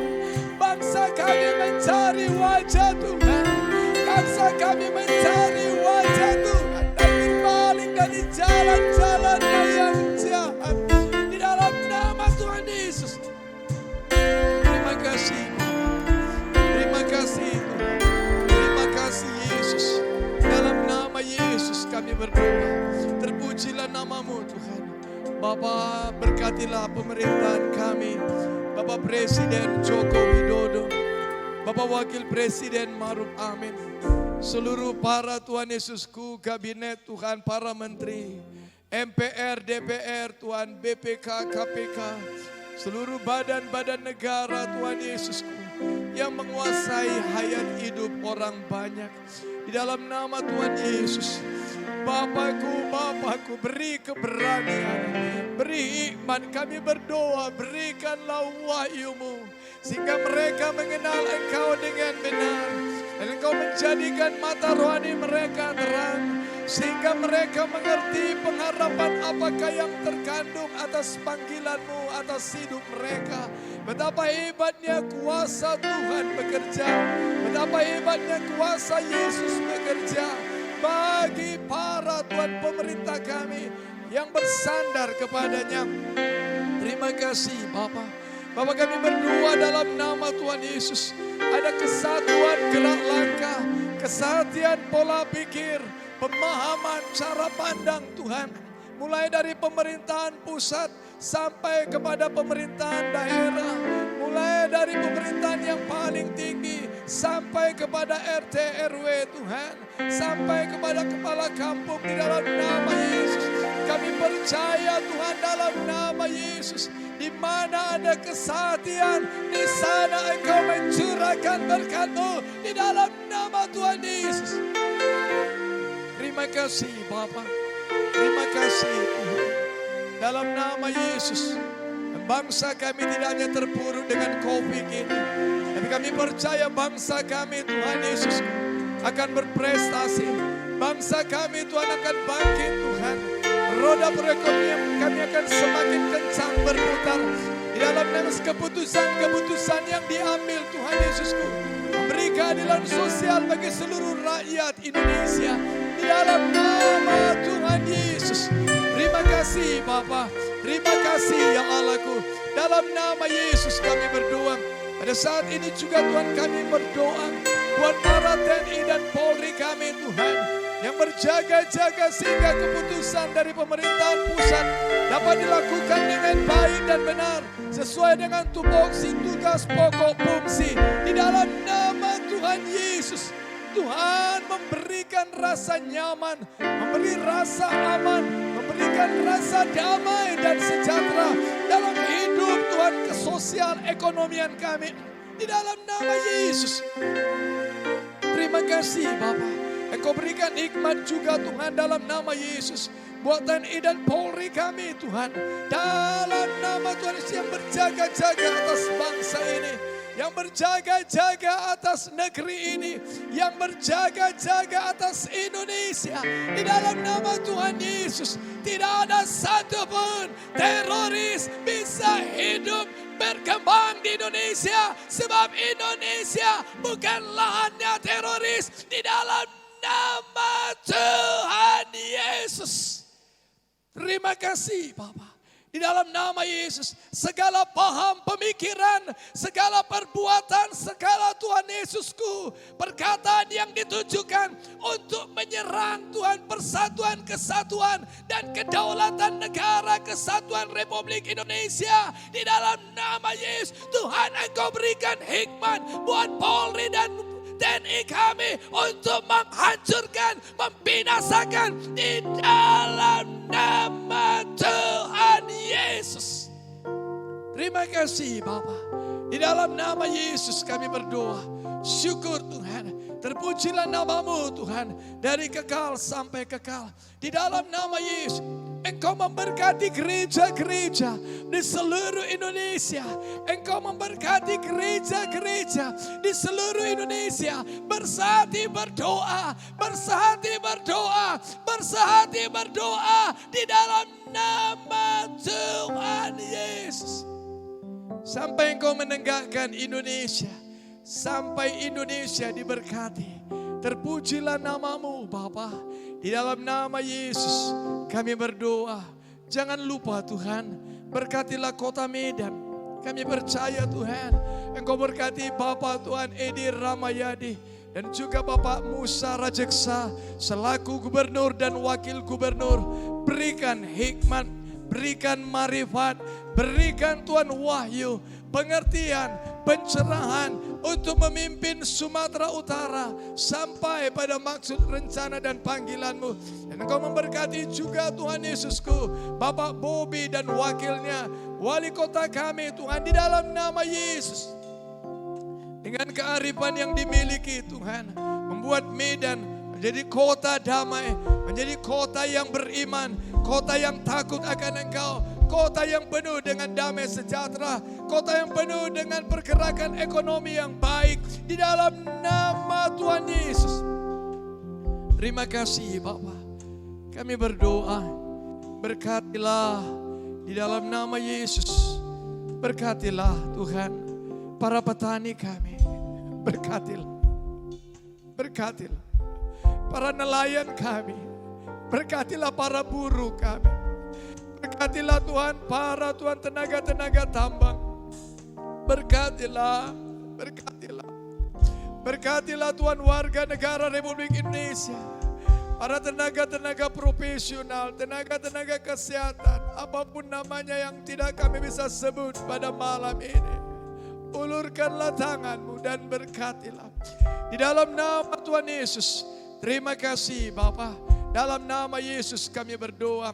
bangsa kami mencari wajah Tuhan, bangsa kami mencari wajah Tuhan dan berpaling dari jalan-jalannya yang jahat di dalam nama Tuhan Yesus. Terima kasih terima kasih Tuhan, terima kasih Yesus. Dalam nama Yesus kami berdoa. Terpujilah namamu Tuhan. Bapa, berkatilah pemerintahan kami, Bapak Presiden Joko Widodo, Bapak Wakil Presiden Maruf Amin, seluruh para Tuhan Yesusku, kabinet Tuhan, para menteri, MPR, DPR, Tuhan, BPK, KPK, seluruh badan-badan negara Tuhan Yesusku yang menguasai hayat hidup orang banyak. Di dalam nama Tuhan Yesus, Bapakku, beri keberanian, beri iman. Kami berdoa, berikanlah wahyu-Mu, sehingga mereka mengenal Engkau dengan benar. Dan Engkau menjadikan mata rohani mereka terang, sehingga mereka mengerti pengharapan apakah yang terkandung atas panggilan-Mu atas hidup mereka. Betapa hebatnya kuasa Tuhan bekerja, betapa hebatnya kuasa Yesus bekerja bagi para Tuhan pemerintah kami yang bersandar kepadanya. Terima kasih Bapa. Bapa, kami berdoa dalam nama Tuhan Yesus, ada kesatuan gerak langkah, kesatuan pola pikir, pemahaman cara pandang Tuhan, mulai dari pemerintahan pusat sampai kepada pemerintahan daerah, mulai dari pemerintahan yang paling tinggi sampai kepada RT RW Tuhan, sampai kepada kepala kampung di dalam nama Yesus. Kami percaya Tuhan dalam nama Yesus, di mana ada kesatian, di sana Engkau mencurahkan berkat-Mu di dalam nama Tuhan Yesus. Terima kasih Bapa, terima kasih Tuhan. Dalam nama Yesus, bangsa kami tidak hanya terpuruk dengan COVID ini, tapi kami percaya bangsa kami Tuhan Yesus akan berprestasi. Bangsa kami Tuhan akan bangkit Tuhan. Roda perekonomian kami akan semakin kencang berputar. Di dalam nama keputusan-keputusan yang diambil Tuhan Yesusku, memberi keadilan sosial bagi seluruh rakyat Indonesia. Di dalam nama Tuhan Yesus. Terima kasih Bapa, terima kasih ya Allahku. Dalam nama Yesus kami berdoa. Pada saat ini juga Tuhan kami berdoa buat para TNI dan Polri kami Tuhan, yang berjaga-jaga sehingga keputusan dari pemerintahan pusat dapat dilakukan dengan baik dan benar sesuai dengan tupoksi tugas pokok fungsi. Di dalam nama Tuhan Yesus, Tuhan memberikan rasa nyaman, memberi rasa aman, memberikan rasa damai dan sejahtera dalam hidup Tuhan, ke sosial ekonomian kami. Di dalam nama Yesus. Terima kasih Bapak. Engkau berikan hikmat juga Tuhan dalam nama Yesus. Buat TNI dan Polri kami Tuhan. Dalam nama Tuhan Yesus yang berjaga-jaga atas bangsa ini. Yang berjaga-jaga atas negeri ini. Yang berjaga-jaga atas Indonesia. Di dalam nama Tuhan Yesus. Tidak ada satupun teroris bisa hidup berkembang di Indonesia. Sebab Indonesia bukan lahannya teroris. Di dalam nama Tuhan Yesus. Terima kasih Bapak. Di dalam nama Yesus, segala paham pemikiran, segala perbuatan, segala Tuhan Yesusku, perkataan yang ditujukan untuk menyerang Tuhan persatuan, kesatuan, dan kedaulatan negara kesatuan Republik Indonesia. Di dalam nama Yesus, Tuhan Engkau berikan hikmat buat Polri dan TNI kami untuk menghancurkan, membinasakan di dalam nama Tuhan Yesus. Terima kasih Bapa. Di dalam nama Yesus kami berdoa. Syukur Tuhan. Terpujilah namamu Tuhan. Dari kekal sampai kekal. Di dalam nama Yesus. Engkau memberkati gereja-gereja di seluruh Indonesia. Engkau memberkati gereja-gereja di seluruh Indonesia. Bersehati berdoa, bersehati berdoa, bersehati berdoa di dalam nama Tuhan Yesus. Sampai Engkau menegakkan Indonesia, sampai Indonesia diberkati. Terpujilah namamu Bapa. Di dalam nama Yesus kami berdoa. Jangan lupa Tuhan, berkatilah kota Medan. Kami percaya Tuhan, Engkau berkati Bapak Tuhan Edi Ramayadi. Dan juga Bapak Musa Rajeksa selaku gubernur dan wakil gubernur. Berikan hikmat, berikan marifat, berikan Tuhan wahyu, pengertian, pencerahan untuk memimpin Sumatera Utara sampai pada maksud rencana dan panggilan-Mu. Dan Engkau memberkati juga Tuhan Yesusku, Bapak Bobby dan wakilnya, wali kota kami Tuhan, di dalam nama Yesus. Dengan kearifan yang dimiliki Tuhan, membuat Medan menjadi kota damai, menjadi kota yang beriman, kota yang takut akan Engkau, kota yang penuh dengan damai sejahtera, kota yang penuh dengan pergerakan ekonomi yang baik di dalam nama Tuhan Yesus. Terima kasih Bapak. Kami berdoa, berkatilah di dalam nama Yesus. Berkatilah Tuhan para petani kami. Berkatilah. Berkatilah para nelayan kami. Berkatilah para buruh kami. Berkatilah Tuhan para Tuhan tenaga-tenaga tambang. Berkatilah, berkatilah. Berkatilah Tuhan warga negara Republik Indonesia. Para tenaga-tenaga profesional, tenaga-tenaga kesehatan, apapun namanya yang tidak kami bisa sebut pada malam ini. Ulurkanlah tanganmu dan berkatilah. Di dalam nama Tuhan Yesus, terima kasih Bapa. Dalam nama Yesus kami berdoa.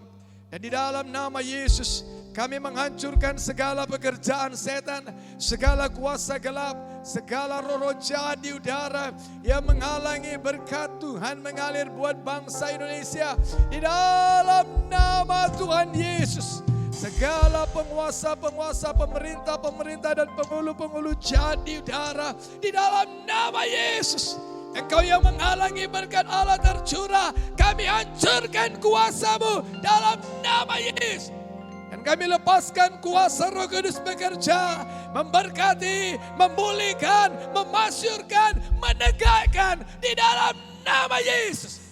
Dan di dalam nama Yesus kami menghancurkan segala pekerjaan setan, segala kuasa gelap, segala roh jahat di udara yang menghalangi berkat Tuhan mengalir buat bangsa Indonesia. Di dalam nama Tuhan Yesus, segala penguasa-penguasa, pemerintah-pemerintah dan penghulu-penghulu jahat di udara, di dalam nama Yesus, Engkau yang menghalangi berkat Allah tercurah, kami hancurkan kuasa-Mu dalam nama Yesus. Dan kami lepaskan kuasa Roh Kudus bekerja, memberkati, memulihkan, memasyurkan, menegakkan di dalam nama Yesus.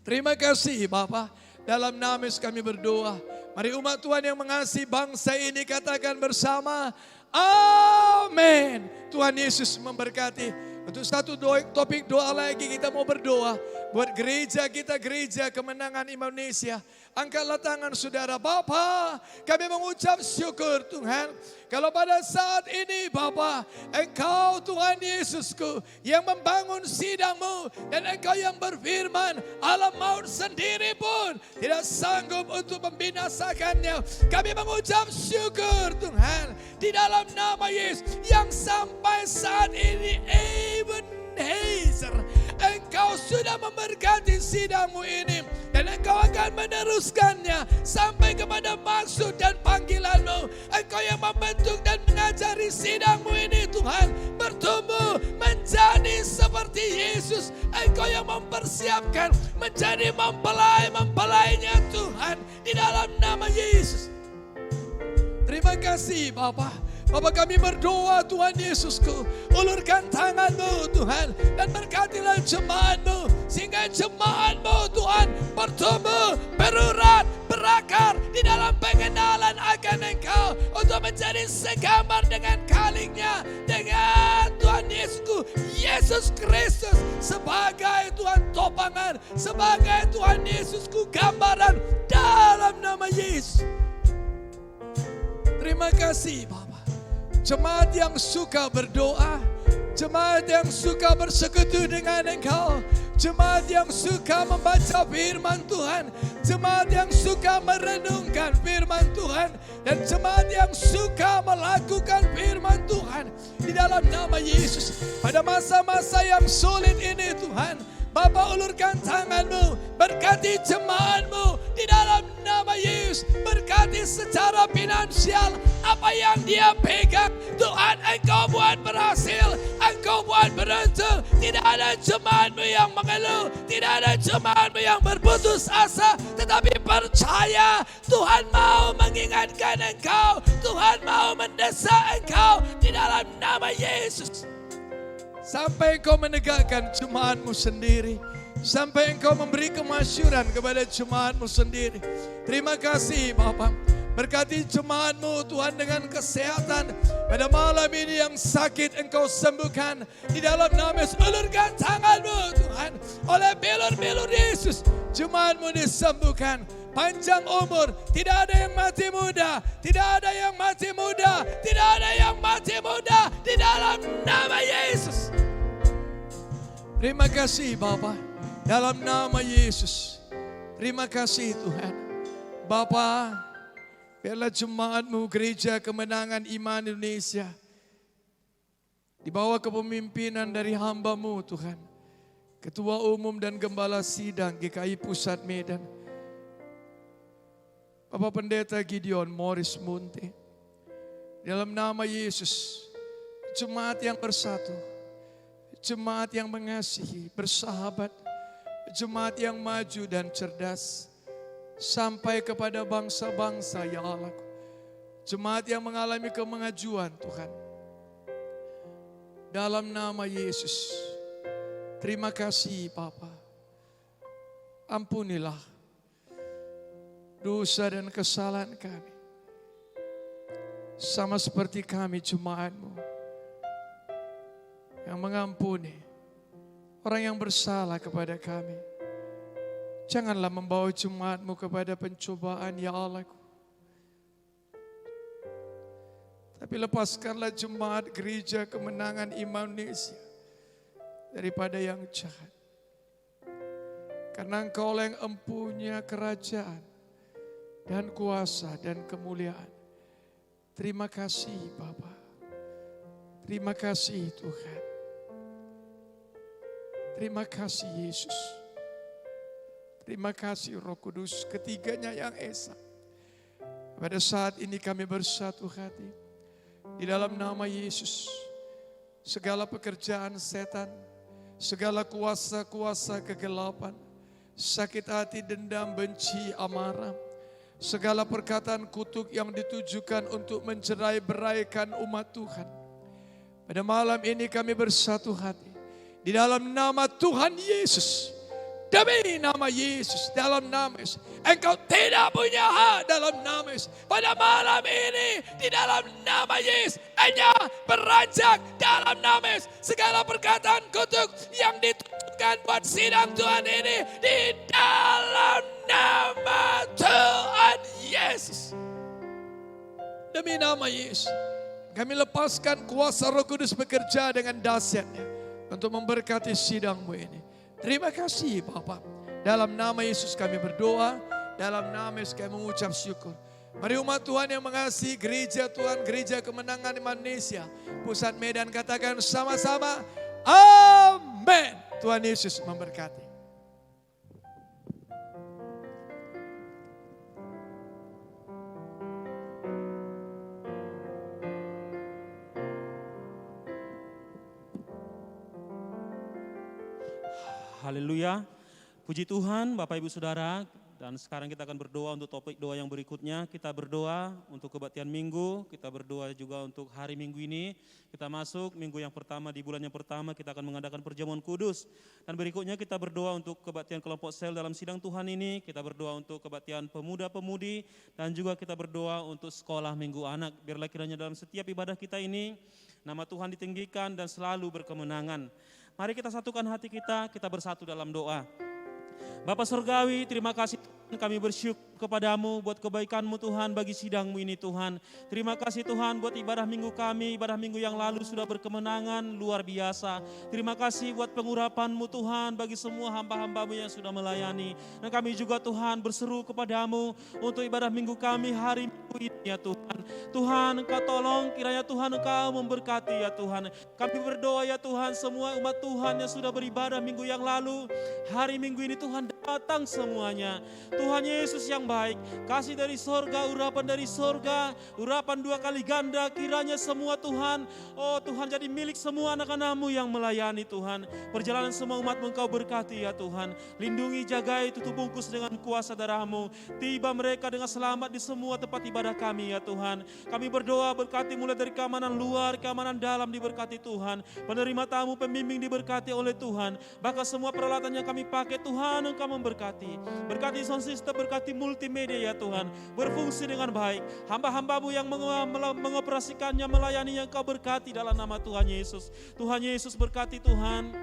Terima kasih Bapa. Dalam nama Yesus kami berdoa. Mari umat Tuhan yang mengasihi bangsa ini katakan bersama, amin. Tuhan Yesus memberkati. Untuk satu topik doa lagi kita mau berdoa buat gereja kita, Gereja Kemenangan Indonesia. Angkatlah tangan saudara. Bapa, kami mengucap syukur Tuhan. Kalau pada saat ini Bapa, Engkau Tuhan Yesusku yang membangun sidang-Mu. Dan Engkau yang berfirman, alam maut sendiri pun tidak sanggup untuk membinasakannya. Kami mengucap syukur Tuhan. Di dalam nama Yesus yang sampai saat ini Ebenezer, Engkau sudah memberkati sidang-Mu ini. Dan Engkau akan meneruskannya sampai kepada maksud dan panggilan-Mu. Engkau yang membentuk dan mengajari sidang-Mu ini Tuhan bertumbuh menjadi seperti Yesus. Engkau yang mempersiapkan menjadi mempelai-mempelainya Tuhan di dalam nama Yesus. Terima kasih Bapa. Bapa kami berdoa Tuhan Yesusku, ulurkan tangan-Mu Tuhan dan berkatilah jemaat-Mu sehingga jemaat-Mu Tuhan bertumbuh, berurat, berakar di dalam pengenalan akan Engkau untuk menjadi segambar dengan kalingnya, dengan Tuhan Yesusku, Yesus Kristus sebagai Tuhan topangan, sebagai Tuhan Yesusku gambaran dalam nama Yesus. Terima kasih Bapa. Jemaat yang suka berdoa, jemaat yang suka bersekutu dengan Engkau, jemaat yang suka membaca firman Tuhan, jemaat yang suka merenungkan firman Tuhan, dan jemaat yang suka melakukan firman Tuhan di dalam nama Yesus. Pada masa-masa yang sulit ini Tuhan, Bapa ulurkan tangan-Mu, berkati jemaat-Mu di dalam nama Yesus. Berkati secara finansial apa yang dia pegang, Tuhan Engkau buat berhasil, Engkau buat beruntung. Tidak ada jemaat-Mu yang mengeluh, tidak ada jemaat-Mu yang berputus asa, tetapi percaya Tuhan mau mengingatkan Engkau, Tuhan mau mendesak Engkau di dalam nama Yesus. Sampai Engkau menegakkan jemaat-Mu sendiri. Sampai Engkau memberi kemasyuran kepada jemaat-Mu sendiri. Terima kasih Bapa. Berkati jemaat-Mu Tuhan dengan kesehatan. Pada malam ini yang sakit Engkau sembuhkan. Di dalam nama Yesus ulurkan tangan-Mu Tuhan. Oleh bilur-bilur Yesus jemaat-Mu disembuhkan. Panjang umur, tidak ada yang mati muda, tidak ada yang mati muda, tidak ada yang mati muda di dalam nama Yesus. Terima kasih Bapa, dalam nama Yesus. Terima kasih Tuhan. Bapa, biarlah jemaat-Mu Gereja Kemenangan Iman Indonesia di bawah kepemimpinan dari hamba-Mu Tuhan, Ketua Umum dan Gembala Sidang GKI Pusat Medan, Bapak Pendeta Gideon Morris Munte. Dalam nama Yesus, jemaat yang bersatu, jemaat yang mengasihi, bersahabat, jemaat yang maju dan cerdas, sampai kepada bangsa-bangsa ya Allah. Jemaat yang mengalami kemajuan Tuhan. Dalam nama Yesus, terima kasih Bapa. Ampunilah dosa dan kesalahan kami. Sama seperti kami jemaat-Mu yang mengampuni orang yang bersalah kepada kami. Janganlah membawa jemaat-Mu kepada pencobaan ya Allah. Tapi lepaskanlah jemaat gereja kemenangan Indonesia daripada yang jahat. Karena Engkau yang empunya kerajaan dan kuasa dan kemuliaan. Terima kasih Bapa. Terima kasih Tuhan. Terima kasih Yesus. Terima kasih Roh Kudus, ketiganya yang esa. Pada saat ini kami bersatu hati. Di dalam nama Yesus, segala pekerjaan setan, segala kuasa-kuasa kegelapan, sakit hati, dendam, benci, amarah, segala perkataan kutuk yang ditujukan untuk mencerai-beraikan umat Tuhan. Pada malam ini kami bersatu hati. Di dalam nama Tuhan Yesus. Demi nama Yesus, dalam nama Yesus. Engkau tidak punya hak dalam nama Yesus. Pada malam ini, di dalam nama Yesus. Hanya beranjak dalam nama Yesus. Segala perkataan kutuk yang ditujukan buat sidang Tuhan ini. Di dalam nama Tuhan Yesus. Demi nama Yesus. Kami lepaskan kuasa Roh Kudus bekerja dengan dahsyatnya. Untuk memberkati sidangmu ini. Terima kasih Bapak. Dalam nama Yesus kami berdoa. Dalam nama Yesus kami mengucap syukur. Mari umat Tuhan yang mengasihi gereja Tuhan, Gereja Kemenangan Indonesia, Pusat Medan, katakan sama-sama. Amin. Tuhan Yesus memberkati. Haleluya, puji Tuhan Bapak Ibu Saudara. Dan sekarang kita akan berdoa untuk topik doa yang berikutnya. Kita berdoa untuk kebaktian minggu, kita berdoa juga untuk hari minggu ini. Kita masuk minggu yang pertama, di bulan yang pertama kita akan mengadakan perjamuan kudus. Dan berikutnya kita berdoa untuk kebaktian kelompok sel dalam sidang Tuhan ini. Kita berdoa untuk kebaktian pemuda-pemudi. Dan juga kita berdoa untuk sekolah minggu anak. Biarlah kiranya dalam setiap ibadah kita ini, nama Tuhan ditinggikan dan selalu berkemenangan. Mari kita satukan hati kita bersatu dalam doa. Bapa Surgawi, terima kasih kami bersyukur kepadamu buat kebaikan-Mu Tuhan bagi sidang-Mu ini Tuhan. Terima kasih Tuhan buat ibadah minggu kami, ibadah minggu yang lalu sudah berkemenangan luar biasa. Terima kasih buat pengurapan-Mu Tuhan bagi semua hamba-hamba-Mu yang sudah melayani. Dan kami juga Tuhan berseru kepadamu untuk ibadah minggu kami hari minggu ini ya Tuhan. Tuhan Engkau tolong, kiranya Tuhan Engkau memberkati ya Tuhan. Kami berdoa ya Tuhan, semua umat Tuhan yang sudah beribadah minggu yang lalu, hari minggu ini Tuhan datang semuanya. Tuhan Yesus yang baik, kasih dari sorga, urapan dari sorga, urapan 2 kali ganda, kiranya semua Tuhan, oh Tuhan jadi milik semua anak-anak-Mu yang melayani Tuhan. Perjalanan semua umat-Mu Engkau berkati ya Tuhan, lindungi, jagai, tutup bungkus dengan kuasa darah-Mu, tiba mereka dengan selamat di semua tempat ibadah kami ya Tuhan. Kami berdoa berkati mulai dari keamanan luar, keamanan dalam diberkati Tuhan, penerima tamu, pembimbing diberkati oleh Tuhan, bahkan semua peralatan yang kami pakai Tuhan Engkau memberkati. Berkati sound system, berkati multimedia ya Tuhan, berfungsi dengan baik. Hamba-hamba-Mu yang mengoperasikannya, melayaninya Engkau berkati dalam nama Tuhan Yesus. Tuhan Yesus berkati Tuhan.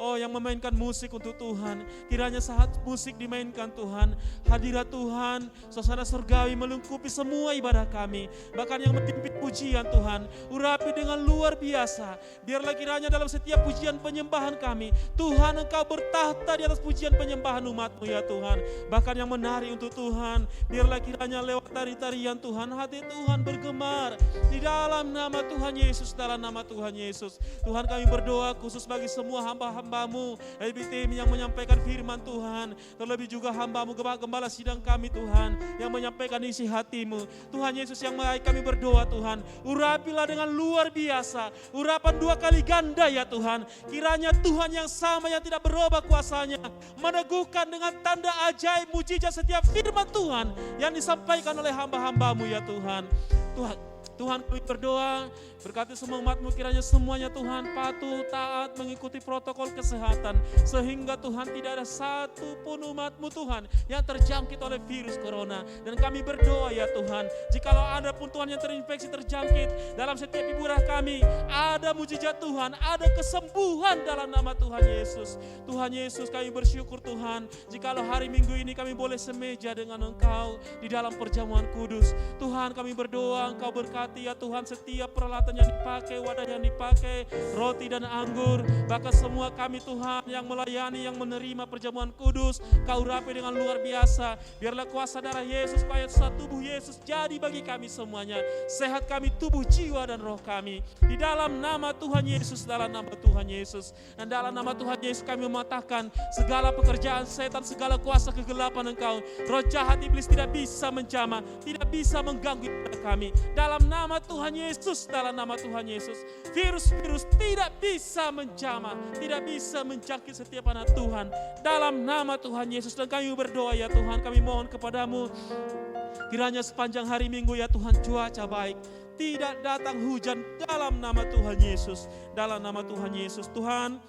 Oh yang memainkan musik untuk Tuhan, kiranya saat musik dimainkan Tuhan, hadirat Tuhan, suasana surgawi melengkapi semua ibadah kami. Bahkan yang memimpin pujian Tuhan, urapi dengan luar biasa. Biarlah kiranya dalam setiap pujian penyembahan kami, Tuhan Engkau bertahta di atas pujian penyembahan umat-Mu ya Tuhan. Bahkan yang menari untuk Tuhan, biarlah kiranya lewat tari-tarian Tuhan, hati Tuhan bergemar. Di dalam nama Tuhan Yesus, dalam nama Tuhan Yesus. Tuhan kami berdoa khusus bagi semua hamba-hamba-Mu, lebih tim yang menyampaikan firman Tuhan, terlebih juga hamba-Mu gembala sidang kami Tuhan, yang menyampaikan isi hati-Mu. Tuhan Yesus yang baik, kami berdoa Tuhan, urapilah dengan luar biasa, urapan 2 kali ganda ya Tuhan. Kiranya Tuhan yang sama yang tidak berubah kuasanya, meneguhkan dengan tanda ajaib mujizat setiap firman Tuhan yang disampaikan oleh hamba-hamba-Mu ya Tuhan. Tuhan kami berdoa, berkati semua umat-Mu, kiranya semuanya Tuhan patuh, taat, mengikuti protokol kesehatan. Sehingga Tuhan tidak ada satu pun umat-Mu Tuhan yang terjangkit oleh virus corona. Dan kami berdoa ya Tuhan, jikalau ada pun Tuhan yang terinfeksi, terjangkit, dalam setiap ibadah kami ada mujizat Tuhan, ada kesembuhan dalam nama Tuhan Yesus. Tuhan Yesus kami bersyukur Tuhan, jikalau hari minggu ini kami boleh semeja dengan Engkau di dalam perjamuan kudus. Tuhan kami berdoa Engkau berkati berkati ya Tuhan setiap peralatan yang dipakai, wadah yang dipakai, roti dan anggur. Bahkan semua kami Tuhan yang melayani, yang menerima perjamuan kudus, Kau urapi dengan luar biasa. Biarlah kuasa darah Yesus, kuasa tubuh Yesus jadi bagi kami semuanya. Sehat kami, tubuh, jiwa dan roh kami. Di dalam nama Tuhan Yesus, dalam nama Tuhan Yesus. Dan dalam nama Tuhan Yesus kami mematahkan segala pekerjaan setan, segala kuasa kegelapan Engkau. Roh jahat iblis tidak bisa menjamah, tidak bisa mengganggu ibadah kami. Dalam nama Tuhan Yesus, dalam nama Tuhan Yesus. Virus-virus tidak bisa menjamah, tidak bisa menjangkit setiap anak Tuhan. Dalam nama Tuhan Yesus. Dan kami berdoa ya Tuhan, kami mohon kepadamu. Kiranya sepanjang hari Minggu ya Tuhan cuaca baik. Tidak datang hujan dalam nama Tuhan Yesus. Dalam nama Tuhan Yesus. Tuhan,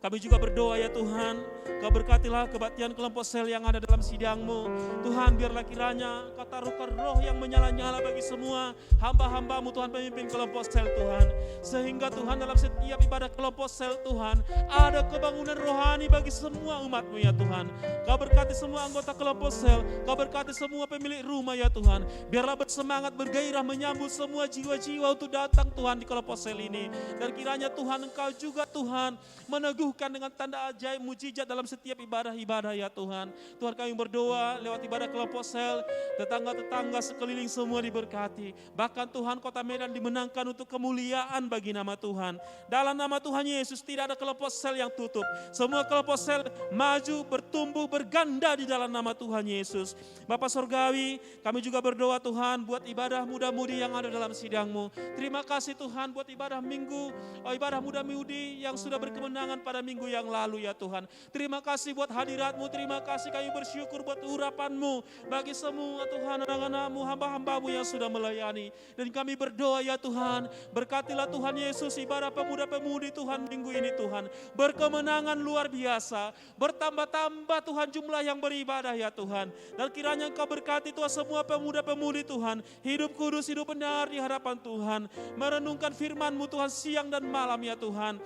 kami juga berdoa ya Tuhan, Kau berkatilah kebaktian kelompok sel yang ada dalam sidang-Mu. Tuhan, biarlah kiranya Kau taruhkan roh yang menyala-nyala bagi semua hamba-hamba-Mu Tuhan, pemimpin kelompok sel Tuhan. Sehingga Tuhan dalam setiap ibadah kelompok sel Tuhan, ada kebangunan rohani bagi semua umat-Mu ya Tuhan. Kau berkati semua anggota kelompok sel, Kau berkati semua pemilik rumah ya Tuhan. Biarlah bersemangat, bergairah menyambut semua jiwa-jiwa untuk datang Tuhan di kelompok sel ini. Dan kiranya Tuhan Engkau juga Tuhan meneguhkan dengan tanda ajaib mujizat dalam setiap ibadah-ibadah ya Tuhan. Tuhan kami berdoa lewat ibadah kelompok sel, tetangga-tetangga sekeliling semua diberkati. Bahkan Tuhan kota Medan dimenangkan untuk kemuliaan bagi nama Tuhan. Dalam nama Tuhan Yesus tidak ada kelompok sel yang tutup. Semua kelompok sel maju, bertumbuh, berganda di dalam nama Tuhan Yesus. Bapa Sorgawi, kami juga berdoa Tuhan buat ibadah muda-mudi yang ada dalam sidang-Mu. Terima kasih Tuhan buat ibadah minggu, ibadah muda-mudi yang sudah berkemenangan pada minggu yang lalu ya Tuhan. Terima kasih buat hadirat-Mu, terima kasih kami bersyukur buat urapan-Mu bagi semua Tuhan anak-anak-Mu, hamba-hamba-Mu yang sudah melayani. Dan kami berdoa ya Tuhan, berkatilah Tuhan Yesus ibadah pemuda-pemudi Tuhan minggu ini Tuhan. Berkemenangan luar biasa, bertambah-tambah Tuhan jumlah yang beribadah ya Tuhan. Dan kiranya Engkau berkati Tuhan semua pemuda-pemudi Tuhan, hidup kudus, hidup benar di hadapan Tuhan. Merenungkan firman-Mu Tuhan siang dan malam ya Tuhan.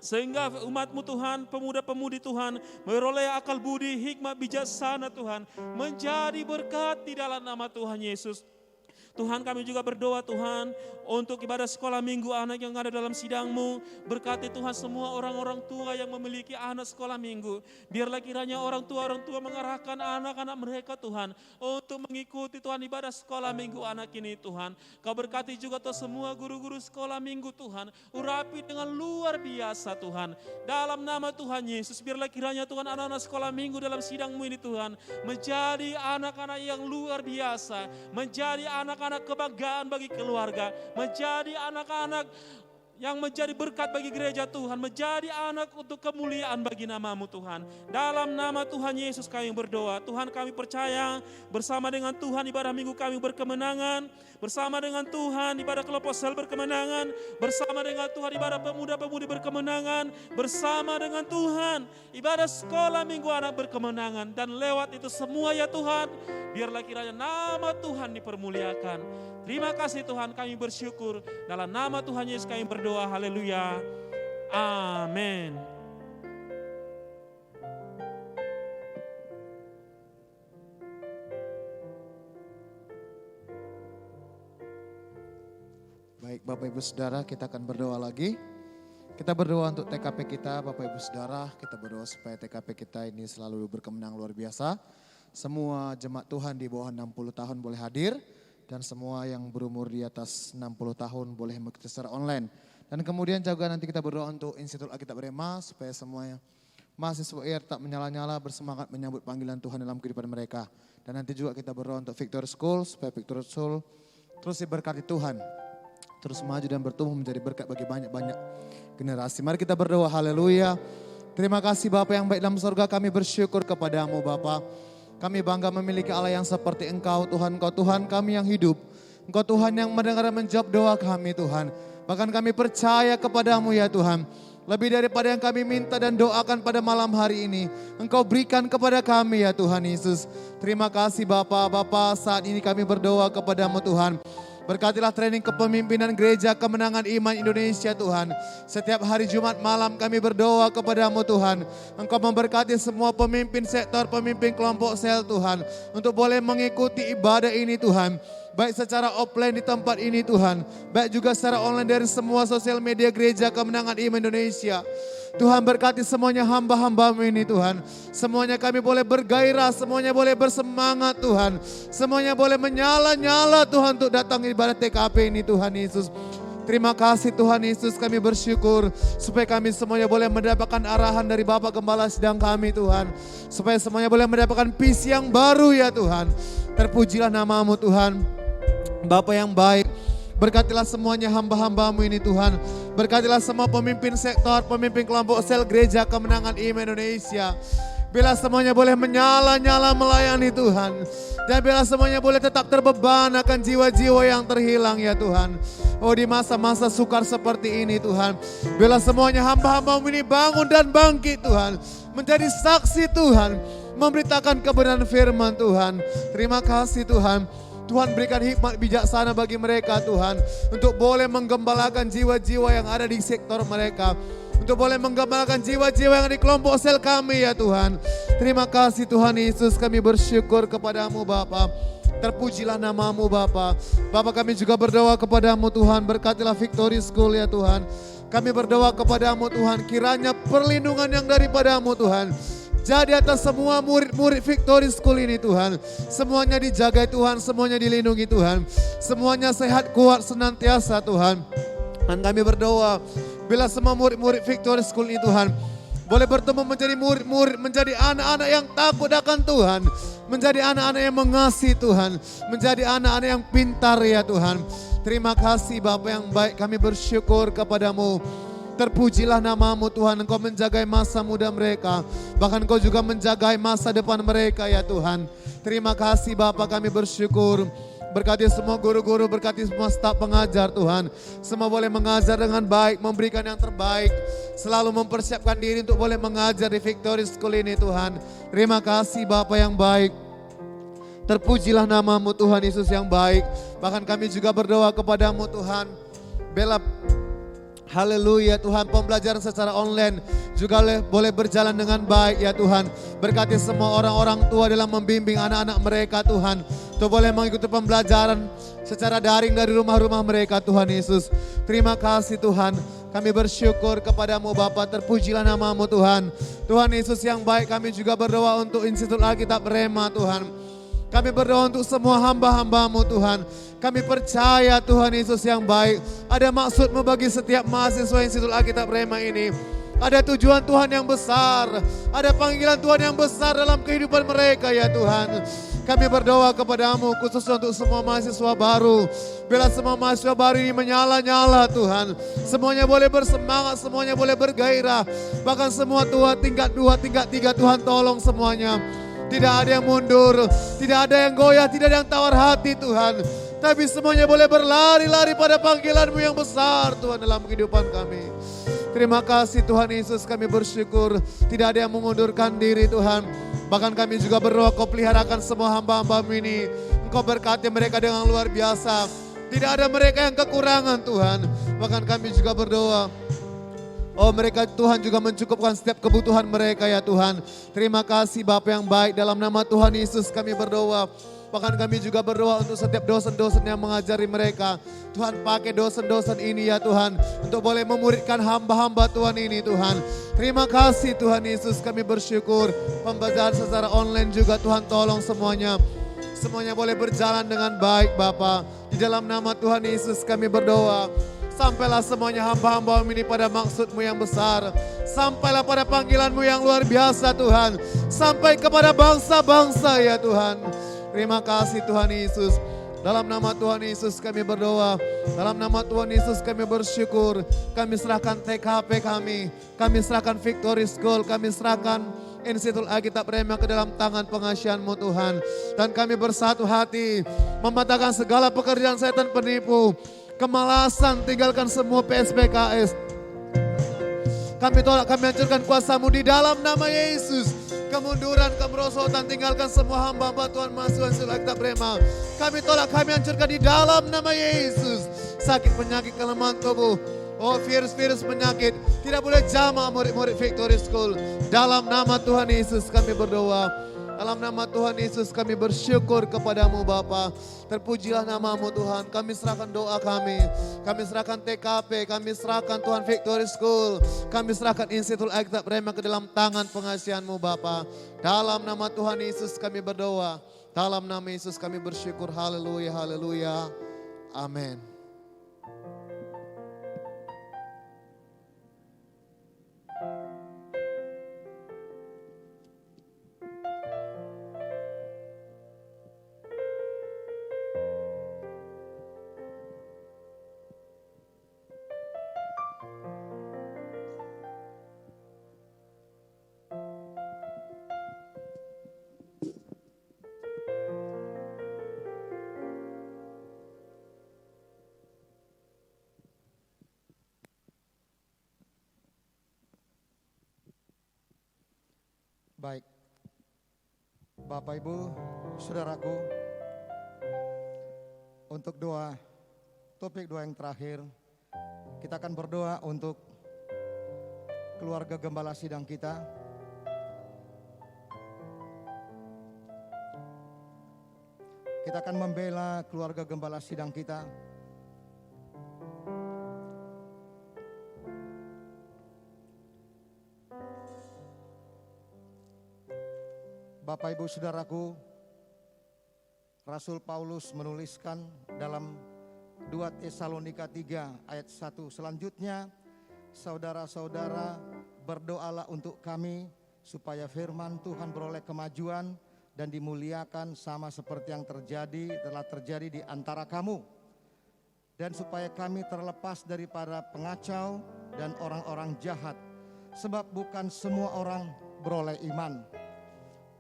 Sehingga umat-Mu Tuhan, pemuda-pemudi Tuhan, meroleh akal budi, hikmat, bijaksana Tuhan, menjadi berkat di dalam nama Tuhan Yesus. Tuhan kami juga berdoa Tuhan untuk ibadah sekolah minggu anak yang ada dalam sidang-Mu. Berkati Tuhan semua orang-orang tua yang memiliki anak sekolah minggu. Biarlah kiranya orang tua mengarahkan anak-anak mereka Tuhan untuk mengikuti Tuhan ibadah sekolah minggu anak ini Tuhan. Kau berkati juga Tuhan semua guru-guru sekolah minggu Tuhan. Urapi dengan luar biasa Tuhan. Dalam nama Tuhan Yesus biarlah kiranya Tuhan anak-anak sekolah minggu dalam sidang-Mu ini Tuhan menjadi anak-anak yang luar biasa. Menjadi anak-anak kebanggaan bagi keluarga, menjadi anak-anak yang menjadi berkat bagi gereja Tuhan, menjadi anak untuk kemuliaan bagi nama-Mu Tuhan. Dalam nama Tuhan Yesus kami berdoa. Tuhan kami percaya bersama dengan Tuhan ibadah minggu kami berkemenangan, bersama dengan Tuhan ibadah kelompok sel berkemenangan, bersama dengan Tuhan ibadah pemuda-pemudi berkemenangan, bersama dengan Tuhan ibadah sekolah minggu anak berkemenangan. Dan lewat itu semua ya Tuhan, biarlah kiranya nama Tuhan dipermuliakan. Terima kasih Tuhan, kami bersyukur. Dalam nama Tuhan Yesus kami berdoa, haleluya. Amin. Baik Bapak Ibu Saudara, kita akan berdoa lagi. Kita berdoa untuk TKP kita Bapak Ibu Saudara. Kita berdoa supaya TKP kita ini selalu berkemenangan luar biasa. Semua jemaat Tuhan di bawah 60 tahun boleh hadir. Dan semua yang berumur di atas 60 tahun boleh mengikuti secara online. Dan kemudian juga nanti kita berdoa untuk Institut Alkitab Rema supaya semuanya mahasiswa IR tak menyala-nyala bersemangat menyambut panggilan Tuhan dalam kehidupan mereka. Dan nanti juga kita berdoa untuk Victory School supaya Victory School terus diberkati Tuhan. Terus maju dan bertumbuh menjadi berkat bagi banyak-banyak generasi. Mari kita berdoa, haleluya. Terima kasih Bapa yang baik dalam surga, kami bersyukur kepadamu Bapa. Kami bangga memiliki Allah yang seperti Engkau Tuhan. Engkau Tuhan kami yang hidup. Engkau Tuhan yang mendengar dan menjawab doa kami Tuhan. Bahkan kami percaya kepadamu ya Tuhan. Lebih daripada yang kami minta dan doakan pada malam hari ini. Engkau berikan kepada kami ya Tuhan Yesus. Terima kasih Bapa saat ini kami berdoa kepadamu Tuhan. Berkatilah training kepemimpinan Gereja Kemenangan Iman Indonesia Tuhan. Setiap hari Jumat malam kami berdoa kepadamu Tuhan. Engkau memberkati semua pemimpin sektor, pemimpin kelompok sel Tuhan. Untuk boleh mengikuti ibadah ini Tuhan. baik secara offline di tempat ini Tuhan, baik juga secara online dari semua sosial media Gereja Kemenangan Iman Indonesia. Tuhan berkati semuanya hamba-hambamu ini Tuhan. Semuanya kami boleh bergairah, semuanya boleh bersemangat Tuhan. Semuanya boleh menyala-nyala Tuhan untuk datang ibadat TKP ini Tuhan Yesus. Terima kasih Tuhan Yesus, kami bersyukur supaya kami semuanya boleh mendapatkan arahan dari Bapak Gembala Sidang kami Tuhan. Supaya semuanya boleh mendapatkan visi yang baru ya Tuhan. Terpujilah namamu Tuhan, Bapa yang baik. Berkatilah semuanya hamba-hambamu ini Tuhan. Berkatilah semua pemimpin sektor, pemimpin kelompok sel Gereja Kemenangan Iman Indonesia. Bila semuanya boleh menyala-nyala melayani Tuhan. Dan bila semuanya boleh tetap terbeban akan jiwa-jiwa yang terhilang ya Tuhan. Oh di masa-masa sukar seperti ini Tuhan. Bila semuanya hamba-hambamu ini bangun dan bangkit Tuhan. Menjadi saksi Tuhan. Memberitakan kebenaran firman Tuhan. Terima kasih Tuhan. Tuhan berikan hikmat bijaksana bagi mereka Tuhan. Untuk boleh menggembalakan jiwa-jiwa yang ada di sektor mereka. Untuk boleh menggembalakan jiwa-jiwa yang di kelompok sel kami ya Tuhan. Terima kasih Tuhan Yesus, kami bersyukur kepadamu Bapa. Terpujilah namamu Bapa. Bapa kami juga berdoa kepadamu Tuhan, berkatilah Victory School ya Tuhan. Kami berdoa kepadamu Tuhan, kiranya perlindungan yang daripadamu Tuhan. Jadi atas semua murid-murid Victory School ini Tuhan. Semuanya dijaga Tuhan, semuanya dilindungi Tuhan. Semuanya sehat kuat senantiasa Tuhan. Dan kami berdoa bila semua murid-murid Victory School ini Tuhan boleh bertemu menjadi murid-murid, menjadi anak-anak yang takut akan Tuhan. Menjadi anak-anak yang mengasihi Tuhan. Menjadi anak-anak yang pintar ya Tuhan. Terima kasih Bapa yang baik, kami bersyukur kepadamu. Terpujilah namamu Tuhan, Engkau menjagai masa muda mereka. Bahkan Engkau juga menjagai masa depan mereka ya Tuhan. Terima kasih Bapa, kami bersyukur. Berkati semua guru-guru, berkati semua staf pengajar Tuhan. Semua boleh mengajar dengan baik, memberikan yang terbaik. Selalu mempersiapkan diri untuk boleh mengajar di Victory School ini Tuhan. Terima kasih Bapa yang baik. Terpujilah namamu Tuhan Yesus yang baik. Bahkan kami juga berdoa kepadamu Tuhan. Bela haleluya Tuhan, pembelajaran secara online juga boleh berjalan dengan baik ya Tuhan. Berkati semua orang-orang tua dalam membimbing anak-anak mereka Tuhan. Untuk boleh mengikuti pembelajaran secara daring dari rumah-rumah mereka Tuhan Yesus. Terima kasih Tuhan. Kami bersyukur kepadamu Bapa, terpujilah namamu Tuhan. Tuhan Yesus yang baik, kami juga berdoa untuk Institut Alkitab Rema Tuhan. Kami berdoa untuk semua hamba-hambamu Tuhan. Kami percaya Tuhan Yesus yang baik. Ada maksudmu bagi setiap mahasiswa Institut Alkitab Rema ini. Ada tujuan Tuhan yang besar. Ada panggilan Tuhan yang besar dalam kehidupan mereka ya Tuhan. Kami berdoa kepadamu khusus untuk semua mahasiswa baru. Bila semua mahasiswa baru ini menyala-nyala Tuhan. Semuanya boleh bersemangat, semuanya boleh bergairah. Bahkan semua tua tingkat 2, tingkat 3 Tuhan tolong semuanya. Tidak ada yang mundur, tidak ada yang goyah, tidak ada yang tawar hati Tuhan. Tapi semuanya boleh berlari-lari pada panggilan-Mu yang besar Tuhan dalam kehidupan kami. Terima kasih Tuhan Yesus, kami bersyukur. Tidak ada yang mengundurkan diri Tuhan. Bahkan kami juga berdoa Kau peliharakan semua hamba-hamba-Mu ini. Engkau berkati mereka dengan luar biasa. Tidak ada mereka yang kekurangan Tuhan. Bahkan kami juga berdoa, oh mereka Tuhan juga mencukupkan setiap kebutuhan mereka ya Tuhan. Terima kasih Bapa yang baik, dalam nama Tuhan Yesus kami berdoa. Bahkan kami juga berdoa untuk setiap dosen-dosen yang mengajari mereka. Tuhan pakai dosen-dosen ini ya Tuhan. Untuk boleh memuridkan hamba-hamba Tuhan ini Tuhan. Terima kasih Tuhan Yesus, kami bersyukur. Pembelajaran secara online juga Tuhan tolong semuanya. Semuanya boleh berjalan dengan baik Bapa. Di dalam nama Tuhan Yesus kami berdoa. Sampailah semuanya hamba-hamba-Mu ini pada maksud-Mu yang besar. Sampailah pada panggilan-Mu yang luar biasa Tuhan. Sampai kepada bangsa-bangsa ya Tuhan. Terima kasih Tuhan Yesus. Dalam nama Tuhan Yesus kami berdoa. Dalam nama Tuhan Yesus kami bersyukur. Kami serahkan TKP kami. Kami serahkan Victory School. Kami serahkan Institut Alkitab Rema ke dalam tangan pengasihan-Mu Tuhan. Dan kami bersatu hati mematahkan segala pekerjaan setan penipu. Kemalasan, tinggalkan semua PSBKS. Kami tolak, kami hancurkan kuasa-Mu di dalam nama Yesus. Kemunduran, kemerosotan, tinggalkan semua hamba-hamba Tuhan mahasiswa Institut Alkitab Rema. Kami tolak, kami hancurkan di dalam nama Yesus. Sakit, penyakit, kelemahan tubuh. Oh virus-virus penyakit tidak boleh jamah murid-murid Victory School. Dalam nama Tuhan Yesus kami berdoa. Dalam nama Tuhan Yesus kami bersyukur kepadamu Bapa. Terpujilah namamu Tuhan. Kami serahkan doa kami. Kami serahkan TKP. Kami serahkan Tuhan Victory School. Kami serahkan Institut Alkitab Rema ke dalam tangan pengasihan-Mu Bapa. Dalam nama Tuhan Yesus kami berdoa. Dalam nama Yesus kami bersyukur. Haleluya, haleluya. Amin. Baik, Bapak Ibu, Saudaraku, untuk doa, topik doa yang terakhir, kita akan berdoa untuk keluarga gembala sidang kita. Kita akan membela keluarga gembala sidang kita. Bapak Ibu Saudaraku, Rasul Paulus menuliskan dalam 2 Tesalonika 3 ayat 1, selanjutnya saudara-saudara berdoalah untuk kami supaya firman Tuhan beroleh kemajuan dan dimuliakan sama seperti yang telah terjadi di antara kamu, dan supaya kami terlepas daripada pengacau dan orang-orang jahat, sebab bukan semua orang beroleh iman.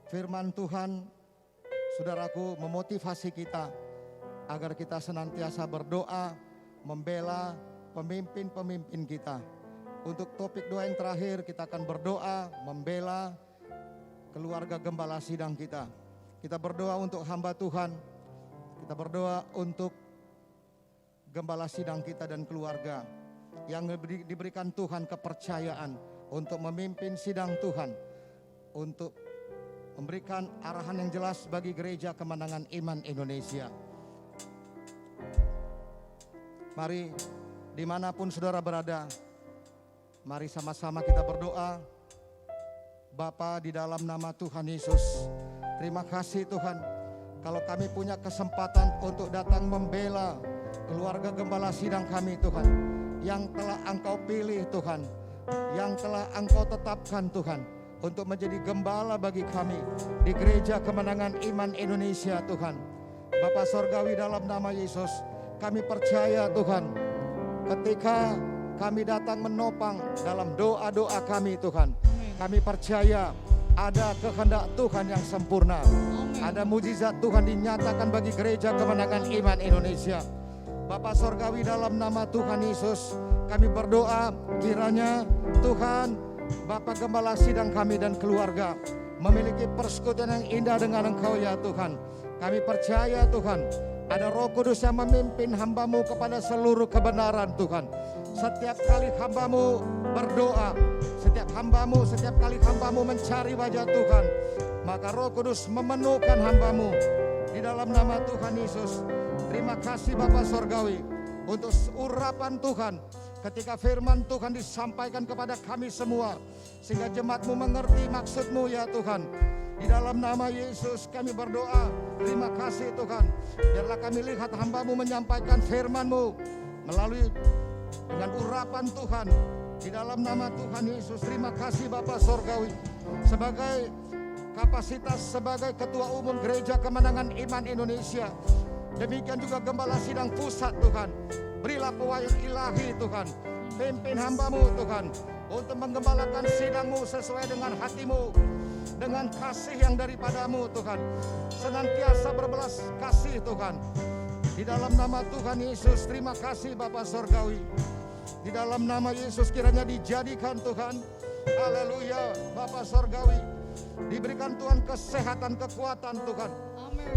Firman Tuhan, saudaraku, memotivasi kita agar kita senantiasa berdoa, membela pemimpin-pemimpin kita. Untuk topik doa yang terakhir, kita akan berdoa, membela keluarga gembala sidang kita. Kita berdoa untuk hamba Tuhan, kita berdoa untuk gembala sidang kita dan keluarga yang diberikan Tuhan kepercayaan untuk memimpin sidang Tuhan, untuk memberikan arahan yang jelas bagi Gereja Kemenangan Iman Indonesia. Mari dimanapun saudara berada, mari sama-sama kita berdoa. Bapa, di dalam nama Tuhan Yesus, terima kasih Tuhan, kalau kami punya kesempatan untuk datang membela keluarga gembala sidang kami Tuhan, yang telah Engkau pilih Tuhan, yang telah Engkau tetapkan Tuhan, untuk menjadi gembala bagi kami di Gereja Kemenangan Iman Indonesia Tuhan. Bapa Sorgawi, dalam nama Yesus, kami percaya Tuhan, ketika kami datang menopang dalam doa-doa kami Tuhan, kami percaya ada kehendak Tuhan yang sempurna. Ada mujizat Tuhan dinyatakan bagi Gereja Kemenangan Iman Indonesia. Bapa Sorgawi, dalam nama Tuhan Yesus, kami berdoa kiranya Tuhan, Bapak Gembala sidang kami dan keluarga memiliki persekutuan yang indah dengan Engkau ya Tuhan. Kami percaya Tuhan, ada Roh Kudus yang memimpin hamba-Mu kepada seluruh kebenaran Tuhan. Setiap kali hamba-Mu berdoa, setiap kali hamba-Mu mencari wajah Tuhan, maka Roh Kudus memenuhkan hamba-Mu. Di dalam nama Tuhan Yesus, terima kasih Bapa Sorgawi untuk urapan Tuhan ketika firman Tuhan disampaikan kepada kami semua, sehingga jemaat-Mu mengerti maksud-Mu ya Tuhan. Di dalam nama Yesus kami berdoa, terima kasih Tuhan. Biarlah kami lihat hamba-Mu menyampaikan firman-Mu melalui dengan urapan Tuhan. Di dalam nama Tuhan Yesus, terima kasih Bapak Sorgawi. Sebagai kapasitas sebagai Ketua Umum Gereja Kemenangan Iman Indonesia, demikian juga Gembala Sidang Pusat Tuhan, berilah pewahyuan ilahi Tuhan. Pimpin hamba-Mu Tuhan untuk menggembalakan sidang-Mu sesuai dengan hati-Mu, dengan kasih yang daripada-Mu Tuhan. Senantiasa berbelas kasih Tuhan. Di dalam nama Tuhan Yesus, terima kasih Bapak Sorgawi. Di dalam nama Yesus kiranya dijadikan Tuhan, haleluya, Bapak Sorgawi, diberikan Tuhan kesehatan, kekuatan Tuhan.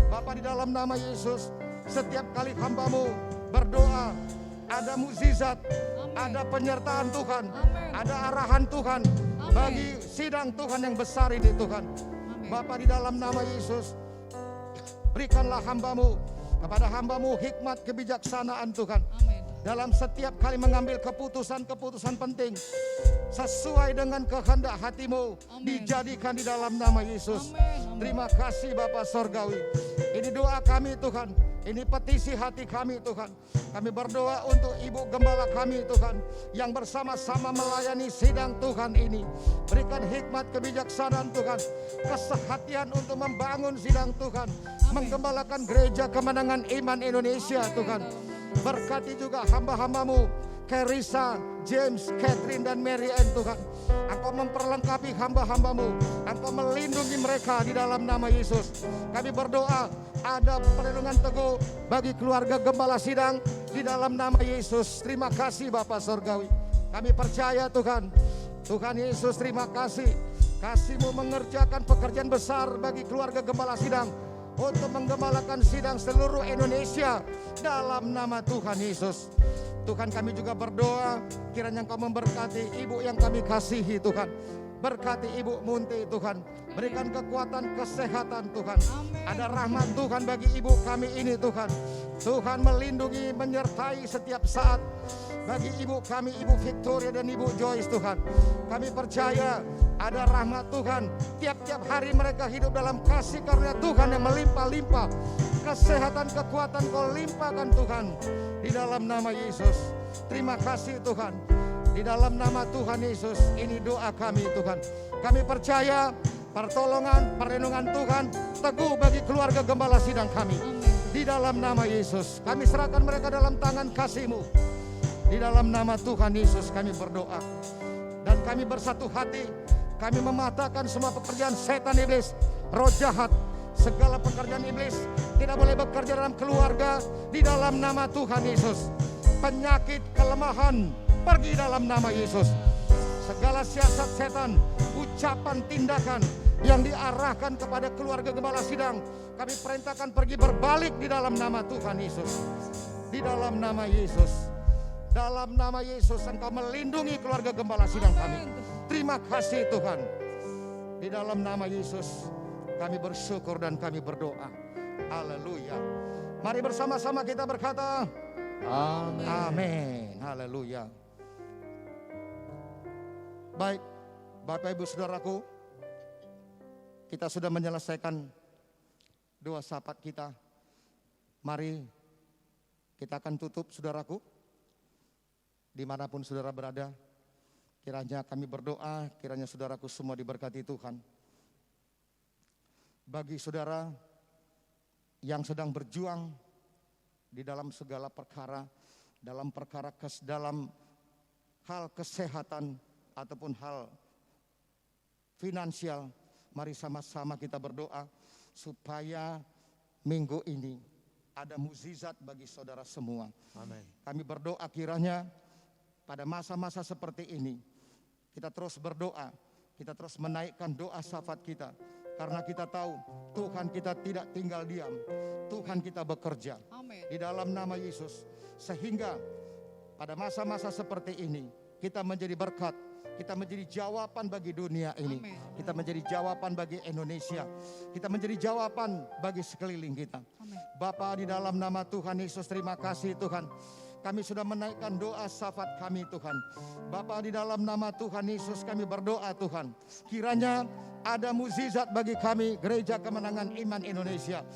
Bapak, di dalam nama Yesus, setiap kali hamba-Mu berdoa, ada mukjizat, ada penyertaan Tuhan, ada arahan Tuhan bagi sidang Tuhan yang besar ini Tuhan. Bapa di dalam nama Yesus, berikanlah kepada hambamu hikmat kebijaksanaan Tuhan. Amin. Dalam setiap kali mengambil keputusan-keputusan penting sesuai dengan kehendak hatimu, Amin. dijadikan di dalam nama Yesus. Amin. Terima kasih Bapa Sorgawi. Ini doa kami Tuhan, ini petisi hati kami Tuhan. Kami berdoa untuk Ibu Gembala kami Tuhan, yang bersama-sama melayani sidang Tuhan ini. Berikan hikmat kebijaksanaan Tuhan, kesehatian untuk membangun sidang Tuhan, menggembalakan gereja kemenangan iman Indonesia Tuhan. Berkati juga hamba-hambamu Carissa, James, Catherine dan Mary Ann Tuhan. Engkau memperlengkapi hamba-hambamu, Engkau melindungi mereka di dalam nama Yesus. Kami berdoa ada perlindungan teguh bagi keluarga Gembala Sidang di dalam nama Yesus. Terima kasih Bapa Surgawi. Kami percaya Tuhan, Tuhan Yesus terima kasih. Kasih-Mu mengerjakan pekerjaan besar bagi keluarga Gembala Sidang untuk menggembalakan sidang seluruh Indonesia dalam nama Tuhan Yesus. Tuhan, kami juga berdoa kiranya Engkau memberkati ibu yang kami kasihi Tuhan. Berkati Ibu Munti Tuhan, berikan kekuatan kesehatan Tuhan. Ada rahmat Tuhan bagi ibu kami ini Tuhan. Tuhan melindungi, menyertai setiap saat bagi ibu kami, Ibu Victoria dan Ibu Joyce Tuhan. Kami percaya ada rahmat Tuhan. Tiap-tiap hari mereka hidup dalam kasih karunia Tuhan yang melimpah-limpah. Kesehatan, kekuatan Kau limpahkan Tuhan di dalam nama Yesus. Terima kasih Tuhan. Di dalam nama Tuhan Yesus, ini doa kami Tuhan. Kami percaya pertolongan, perlindungan Tuhan teguh bagi keluarga Gembala Sidang kami. Di dalam nama Yesus, kami serahkan mereka dalam tangan kasih-Mu. Di dalam nama Tuhan Yesus kami berdoa. Dan kami bersatu hati, kami mematahkan semua pekerjaan setan iblis, roh jahat, segala pekerjaan iblis tidak boleh bekerja dalam keluarga di dalam nama Tuhan Yesus. Penyakit, kelemahan, pergi dalam nama Yesus. Segala siasat setan, ucapan, tindakan yang diarahkan kepada keluarga Gembala Sidang, kami perintahkan pergi berbalik di dalam nama Tuhan Yesus. Di dalam nama Yesus. Dalam nama Yesus Engkau melindungi keluarga Gembala Sidang kami. Terima kasih Tuhan. Di dalam nama Yesus kami bersyukur dan kami berdoa. Haleluya. Mari bersama-sama kita berkata Amin. Amin. Haleluya. Baik, Bapak Ibu Saudaraku, kita sudah menyelesaikan doa syafaat kita. Mari kita akan tutup saudaraku. Dimanapun saudara berada, kiranya kami berdoa, kiranya saudaraku semua diberkati Tuhan. Bagi saudara yang sedang berjuang di dalam segala perkara, dalam hal kesehatan ataupun hal finansial, mari sama-sama kita berdoa supaya minggu ini ada mukjizat bagi saudara semua. Amin. Kami berdoa kiranya pada masa-masa seperti ini kita terus berdoa, kita terus menaikkan doa syafaat kita, karena kita tahu Tuhan kita tidak tinggal diam, Tuhan kita bekerja. Amin. Di dalam nama Yesus, sehingga pada masa-masa seperti ini kita menjadi berkat, kita menjadi jawaban bagi dunia ini. Amin. Kita menjadi jawaban bagi Indonesia. Kita menjadi jawaban bagi sekeliling kita. Amin. Bapa, di dalam nama Tuhan Yesus, terima kasih Tuhan. Kami sudah menaikkan doa syafaat kami Tuhan. Bapa, di dalam nama Tuhan Yesus kami berdoa Tuhan. Kiranya ada mukjizat bagi kami Gereja Kemenangan Iman Indonesia.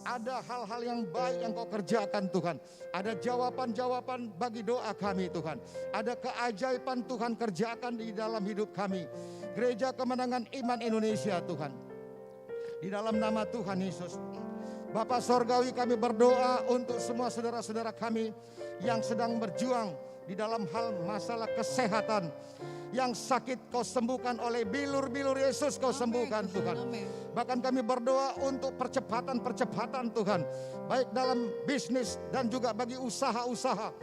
Ada hal-hal yang baik yang Kau kerjakan Tuhan. Ada jawaban-jawaban bagi doa kami Tuhan. Ada keajaiban Tuhan kerjakan di dalam hidup kami. Gereja Kemenangan Iman Indonesia Tuhan. Di dalam nama Tuhan Yesus. Bapa Sorgawi, kami berdoa untuk semua saudara-saudara kami yang sedang berjuang di dalam hal masalah kesehatan. Yang sakit Kau sembuhkan oleh bilur-bilur Yesus, Kau sembuhkan Tuhan. Amin. Bahkan kami berdoa untuk percepatan Tuhan, baik dalam bisnis dan juga bagi usaha-usaha.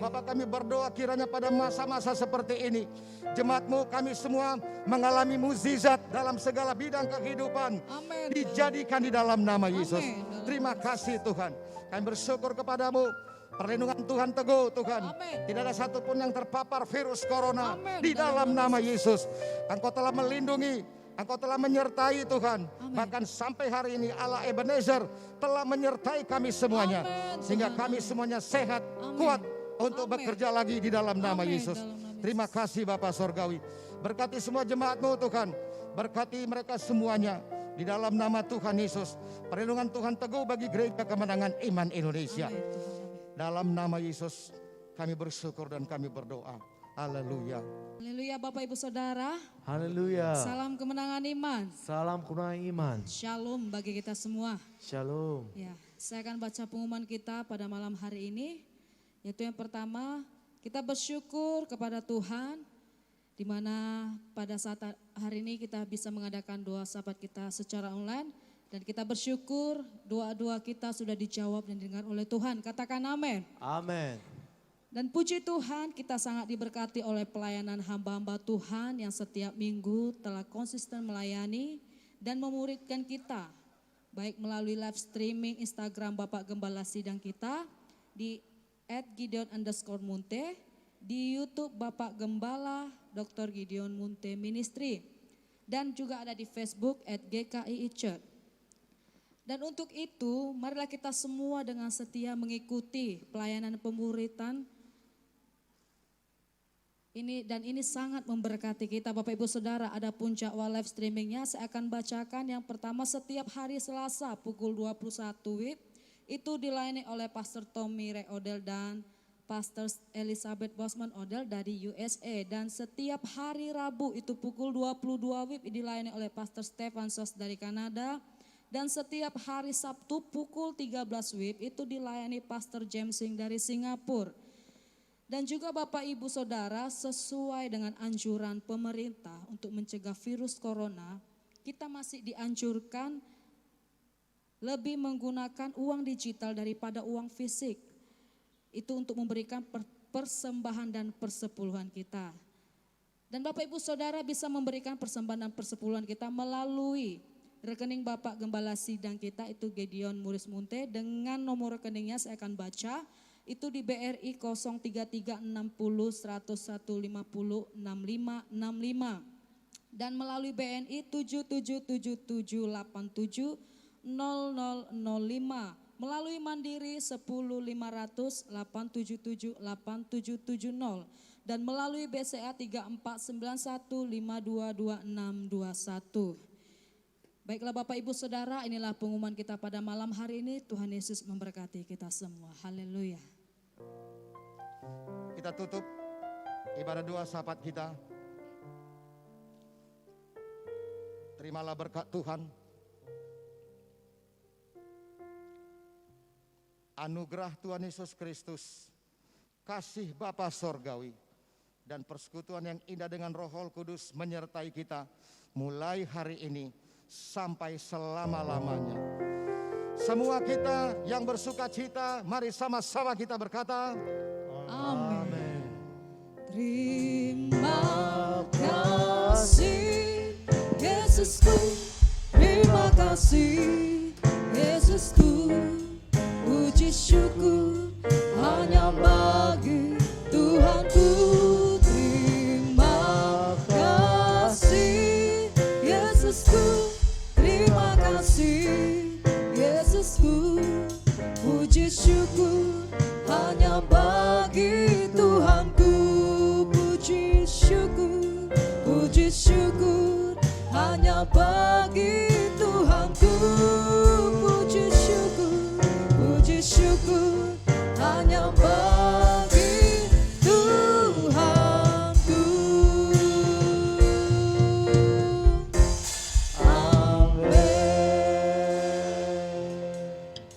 Bapak, kami berdoa kiranya pada masa-masa seperti ini jemaat-Mu kami semua mengalami mukjizat dalam segala bidang kehidupan. Amin. Dijadikan di dalam nama Yesus. Amin. Terima kasih Tuhan. Kami bersyukur kepadamu. Perlindungan Tuhan teguh Tuhan. Amin. Tidak ada satupun yang terpapar virus corona. Amin. Di dalam nama Yesus. Engkau telah melindungi Engkau telah menyertai Tuhan. Amin. Bahkan sampai hari ini Allah Ebenezer telah menyertai kami semuanya. Amin, Sehingga Tuhan. kami semuanya sehat, Amin. kuat untuk Amin. bekerja lagi di dalam nama Amin, Yesus. dalam nama Terima Yesus. kasih Bapak Sorgawi. Berkati semua jemaat-Mu Tuhan. Berkati mereka semuanya di dalam nama Tuhan Yesus. Perlindungan Tuhan teguh bagi Gereja Kemenangan Iman Indonesia. Amin, Tuhan, amin. Dalam nama Yesus kami bersyukur dan kami berdoa. Haleluya. Haleluya Bapak Ibu Saudara. Haleluya. Salam kemenangan iman. Salam kemenangan iman. Shalom bagi kita semua. Shalom. Ya, saya akan baca pengumuman kita pada malam hari ini. Yaitu yang pertama, kita bersyukur kepada Tuhan di mana pada saat hari ini kita bisa mengadakan doa sahabat kita secara online. Dan kita bersyukur doa-doa kita sudah dijawab dan didengar oleh Tuhan. Katakan amin. Amin. Dan puji Tuhan kita sangat diberkati oleh pelayanan hamba-hamba Tuhan yang setiap minggu telah konsisten melayani dan memuridkan kita. Baik melalui live streaming Instagram Bapak Gembala Sidang kita di @gideon_munte, di YouTube Bapak Gembala Dr. Gideon Munte Ministry, dan juga ada di Facebook @GKII Church. Dan untuk itu marilah kita semua dengan setia mengikuti pelayanan pemuritan ini, dan ini sangat memberkati kita Bapak Ibu Saudara. Ada puncak live streamingnya, saya akan bacakan yang pertama. Setiap hari Selasa pukul 21 WIB itu dilayani oleh Pastor Tommy Ray Odell dan Pastor Elizabeth Bosman Odell dari USA. Dan setiap hari Rabu itu pukul 22 WIB dilayani oleh Pastor Stefan Sos dari Kanada. Dan setiap hari Sabtu pukul 13 WIB itu dilayani Pastor James Singh dari Singapura. Dan juga Bapak Ibu Saudara, sesuai dengan anjuran pemerintah untuk mencegah virus corona, kita masih dianjurkan lebih menggunakan uang digital daripada uang fisik. Itu untuk memberikan persembahan dan persepuluhan kita. Dan Bapak Ibu Saudara bisa memberikan persembahan dan persepuluhan kita melalui rekening Bapak Gembala Sidang kita, itu Gideon Muris Munte, dengan nomor rekeningnya saya akan baca. Itu di BRI 0336010156565 dan melalui BNI 7777870005, melalui Mandiri 1050087787770 dan melalui BCA 3491522621. Baiklah Bapak Ibu Saudara, inilah pengumuman kita pada malam hari ini. Tuhan Yesus memberkati kita semua. Haleluya. Kita tutup ibadah doa sahabat kita. Terimalah berkat Tuhan. Anugerah Tuhan Yesus Kristus, kasih Bapa Sorgawi, dan persekutuan yang indah dengan Roh Kudus menyertai kita mulai hari ini sampai selama-lamanya. Semua kita yang bersuka cita, mari sama-sama kita berkata, Amin. Terima kasih Yesusku, terima kasih Yesusku, puji syukur hanya bagi Tuhanku. Terima kasih Yesusku, terima kasih Yesusku, puji syukur hanya bagi Tuhanku. Puji syukur hanya bagi Tuhanku. Puji syukur